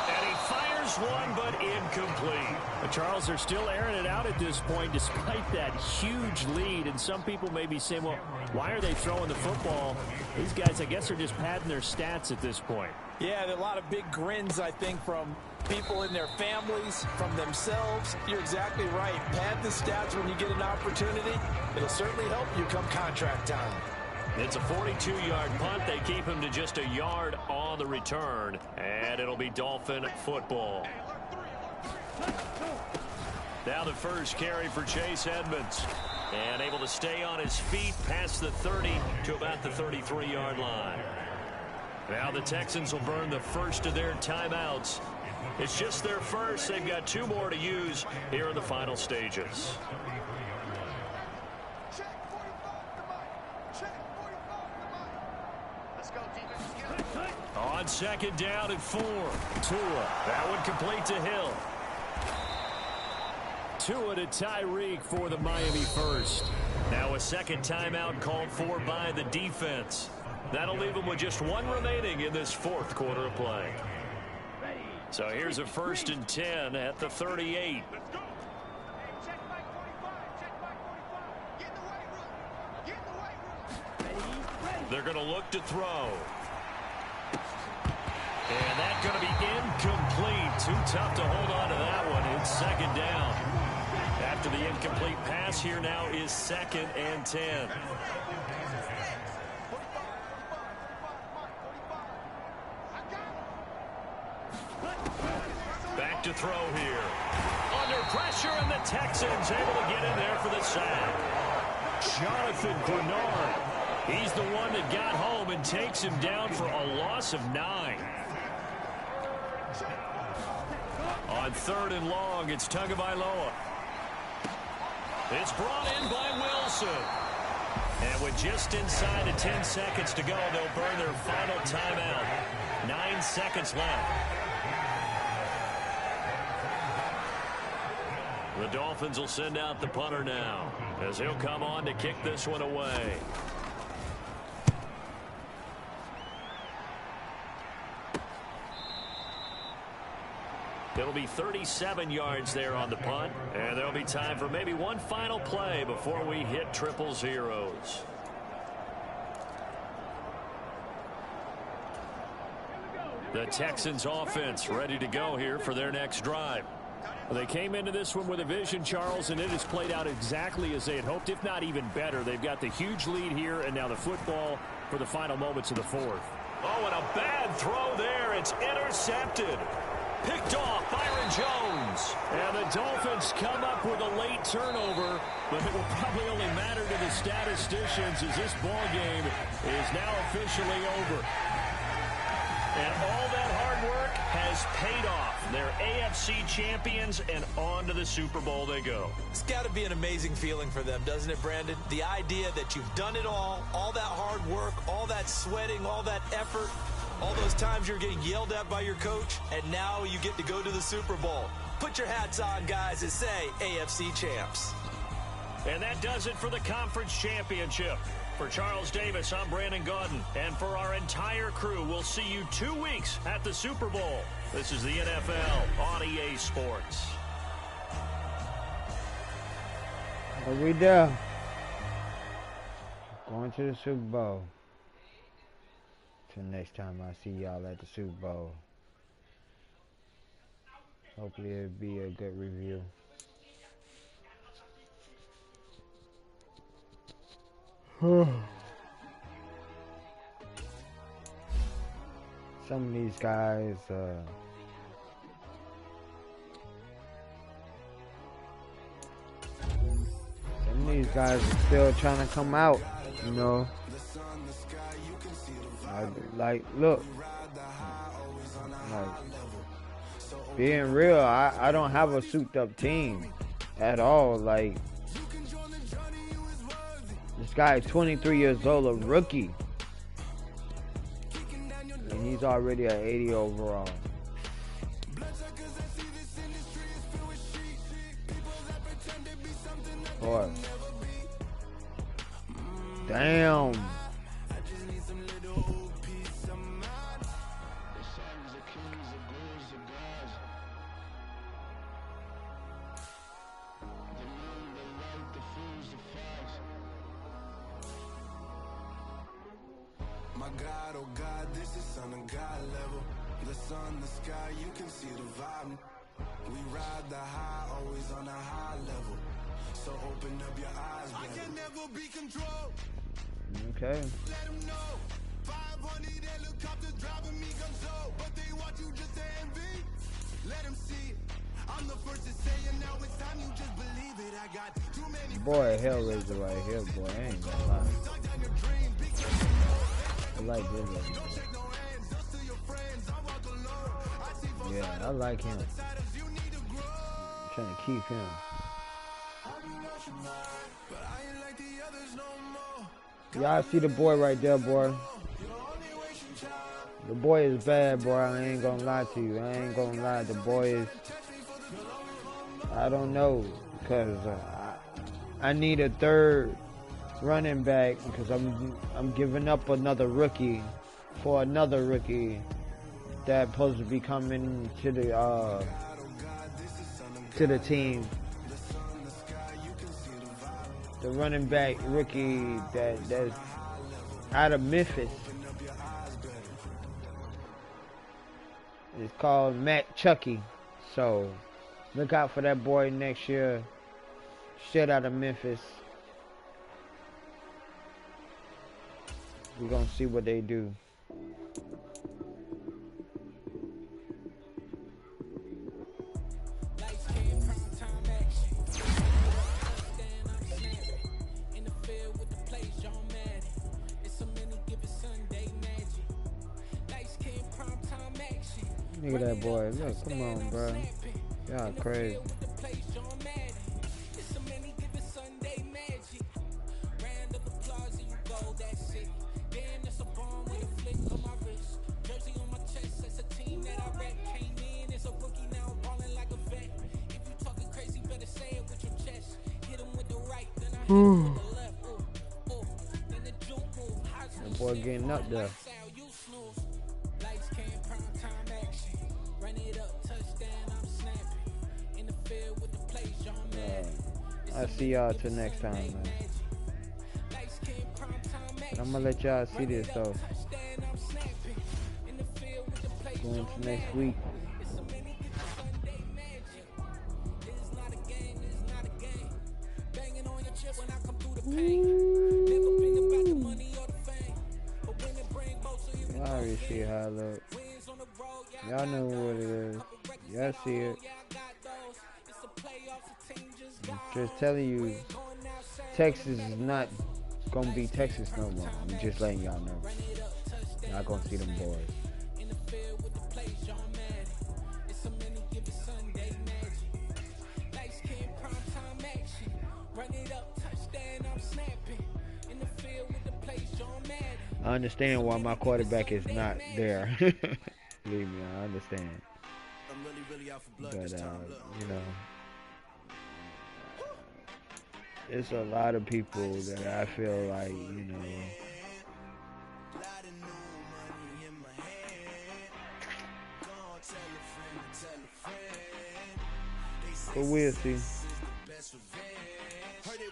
And he fires one, but incomplete. But Charles, they're still airing it out at this point despite that huge lead. And some people may be saying, well, why are they throwing the football? These guys, I guess, are just padding their stats at this point. Yeah, there are a lot of big grins, I think, from people in their families, from themselves. You're exactly right. Pad the stats when you get an opportunity. It'll certainly help you come contract time. It's a 42-yard punt. They keep him to just a yard on the return. And it'll be Dolphin football. Now the first carry for Chase Edmonds. And able to stay on his feet past the 30 to about the 33-yard line. Now the Texans will burn the first of their timeouts. It's just their first. They've got 2 more to use here in the final stages. On on second down and 4. Tua, that one complete to Hill. Tua to Tyreek for the Miami first. Now a second timeout called for by the defense. That'll leave them with just one remaining in this fourth quarter of play. So here's a 1st and 10 at the 38. They're going to look to throw. And that's going to be incomplete. Too tough to hold on to that one. It's second down. After the incomplete pass, here now is 2nd and 10. Back to throw here. Under pressure, and the Texans able to get in there for the sack. Jonathan Grenard. He's the one that got home and takes him down for a loss of 9. On 3rd and long, it's Tagovailoa. It's brought in by Wilson. And with just inside of 10 seconds to go, they'll burn their final timeout. 9 seconds left. The Dolphins will send out the punter now, as he'll come on to kick this one away. It'll be 37 yards there on the punt, and there'll be time for maybe one final play before we hit triple zeros. The Texans offense ready to go here for their next drive. They came into this one with a vision, Charles, and it has played out exactly as they had hoped, if not even better. They've got the huge lead here, and now the football for the final moments of the fourth. Oh, and a bad throw there. It's intercepted. Picked off Byron Jones. And the Dolphins come up with a late turnover, but it will probably only matter to the statisticians as this ball game is now officially over. And all that hard work has paid off. They're AFC champions, and on to the Super Bowl they go. It's got to be an amazing feeling for them, doesn't it, Brandon? The idea that you've done it all that hard work, all that sweating, all that effort, all those times you're getting yelled at by your coach, and now you get to go to the Super Bowl. Put your hats on, guys, and say AFC champs. And that does it for the conference championship. For Charles Davis, I'm Brandon Gaudin. And for our entire crew, we'll see you 2 weeks at the Super Bowl. This is the NFL on EA Sports. Are we there? Going to the Super Bowl. Till next time I see y'all at the Super Bowl. Hopefully it'll be a good review. Some of these guys are still trying to come out, you know. Like, look, like, being real, I don't have a souped up team at all. Like, this guy is 23 years old, a rookie, and he's already an 80 overall. Boy. Damn. My God, oh God, this is on a God level. The sun, the sky, you can see the vibe. We ride the high, always on a high level. So open up your eyes, brother. I can never be controlled. Okay. Let them know. 500 helicopters driving me gonzo, but they want you just to envy. Let them see it. I'm the first to say it, now it's time you just believe it. I got too many. Boy, Hellraiser right here, boy. I ain't gonna lie. I like this one. Yeah, I like him. I'm trying to keep him. Y'all see the boy right there, boy. The boy is bad, bro. I ain't gonna lie to you. I ain't gonna lie. The boy is... I don't know. Because I need a third running back. Because I'm giving up another rookie for another rookie that's supposed to be coming to the team. The running back rookie that's out of Memphis. It's called Matt Chucky. So look out for that boy next year. Straight out of Memphis. We're gonna see what they do. Look at that boy. Look, come on, bro. Y'all crazy. That boy getting up there. I'll see y'all till next time, man. But I'm gonna let y'all see this though. Going to next week. Y'all already see how I look. Y'all know what it is. Y'all see it. I'm just telling you, Texas is not gonna be Texas no more. I'm just letting y'all know. Not gonna see them boys. I understand why my quarterback is not there. Believe me, I understand. But you know, it's a lot of people that I feel like, you know, but we'll see.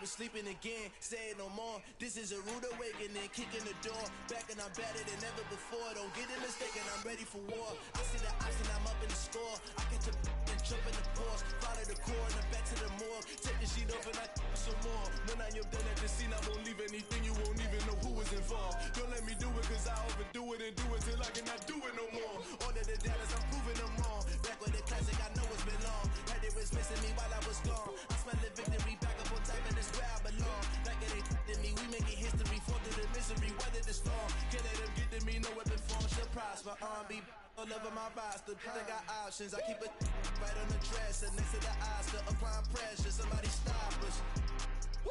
Sleeping again, say it no more. This is a rude awakening, kicking the door. Back and I'm better than ever before. Don't get it mistaken, I'm ready for war. I see the option, I'm up in the score. I catch a and jump in the Porsche. Follow the core and I'm back to the morgue. Take the sheet off and I some more. When I am done at the scene, I won't leave anything. You won't even know who was involved. Don't let me do it, cause I overdo it and do it till I cannot do it no more. All of the doubters, I'm proving them wrong. Back with the classic, I know it's been long. Heard it was missing me while I was gone. I smell the victory back up on time and it's where I belong. Like it ain't to me, we making history. Fall through the misery, weather the storm. Can't let them get to me, no weapon form should prosper. Be all over my roster. I got options, I keep it right on the dresser. Next to the Oscar, applying pressure. Somebody stop us. Woo!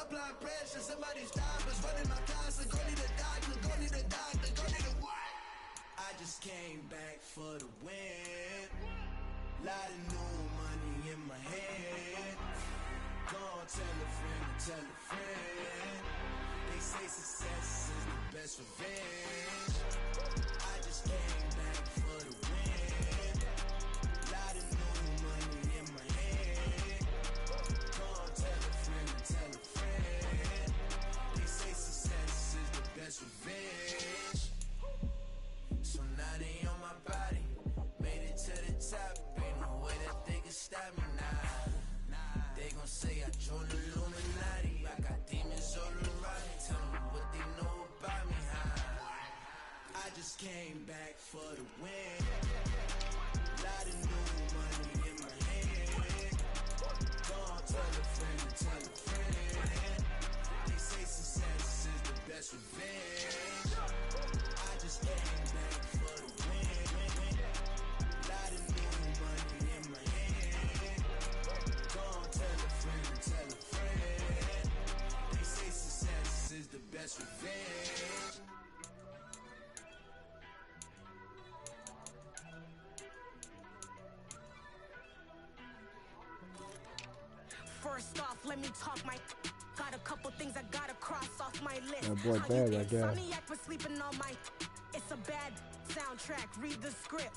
Applying pressure, somebody stop us. Running my closet, go need a doctor, go need a doctor, go need a what? I just came back for the win. Lot of new money in my head. Go on, tell a friend, tell a friend. They say success is the best revenge. I just came back for the win. Lot of new money in my head. Go on, tell a friend, tell a friend. They say success is the best revenge. So now they on my body. Made it to the top. Ain't no way that they can stop me now. They gon' say I joined the Illuminati. I got demons all around me. Tell me what they know about me, huh? I just came back for the win. Lot of new money in my hand. Go on, tell a friend, tell a friend. They say success is the best revenge. I just came back for the win. Lot of new money in my hand. Go on, tell a friend, tell a friend. They say success is the best revenge. First off, let me talk my. Got a couple things I gotta cross off my list. That boy bad right there. Insomniac for sleeping on my. It's a bad soundtrack. Read the script.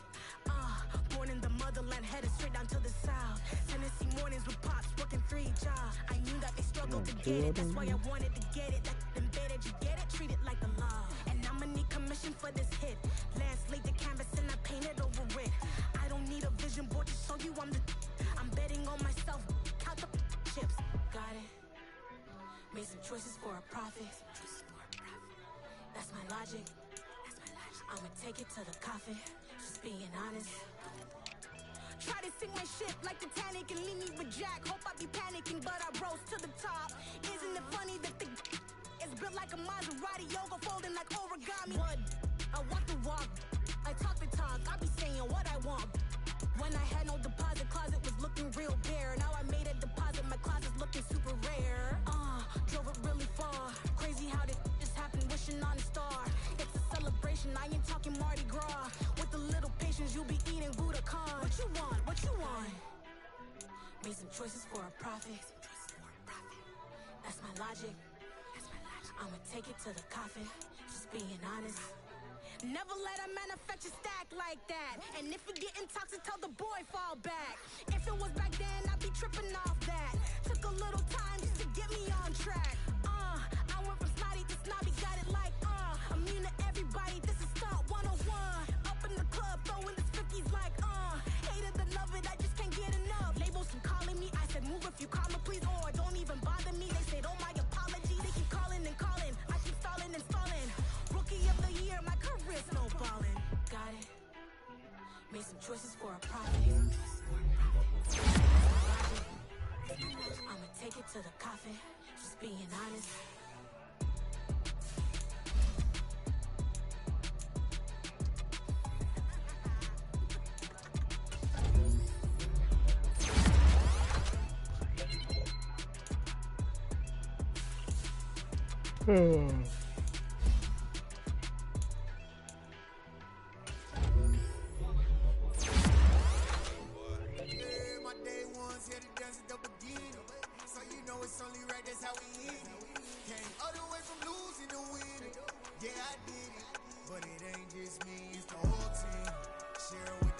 Born in the motherland, headed straight down to the south. Tennessee mornings with pops, working 3 jobs. I knew that they struggled to get it. That's why I wanted to get it. That embedded, you get it? Treat it like a law. And I'ma need commission for this hit. Lance laid the canvas and I painted over it. I don't need a vision board to show you I'm betting on myself. Count the chips. Got it. Made some choices for a profit. That's my logic. I'ma take it to the coffin. Just being honest. Try to sink my ship like Titanic and leave me with Jack. Hope I be panicking, but I rose to the top. Isn't it funny that the is built like a Maserati, yoga folding like origami? What? I walk the walk, I talk the talk. I be saying what I want. When I had no deposit, closet was looking real bare. Now I made a deposit, my closet's looking super rare. Drove it really far. Crazy how this just happened, wishing on a star. It's a celebration, I ain't talking Mardi Gras. With a little patience, you'll be eating Budokan. What you want? What you want? Made some choices for a profit. That's my logic. I'ma take it to the coffin. Just being honest. Never let a manufacture stack like that. And if you getting toxic, tell the boy fall back. If it was back then, I'd be tripping off that. Took a little time just to get me on track. I went from snotty to snobby, got it like immune to everybody, this is stunt 101. Up in the club, throwing the 50s like hate it and love it, I just can't get enough. Labels keep calling me, I said move if you call me please, or don't even bother me. They said oh my apology, they keep calling and calling. I keep stalling and stalling. Rookie of the year, my career snowballing. Got it. Made some choices for a profit. I'ma take it to the coffin. Just being honest. My day ones here to dance at the beginning. So you know it's only right, that's how we eat it. Came all the way from losing to winning. Yeah, I did it. But it ain't just me, it's the whole team. Share with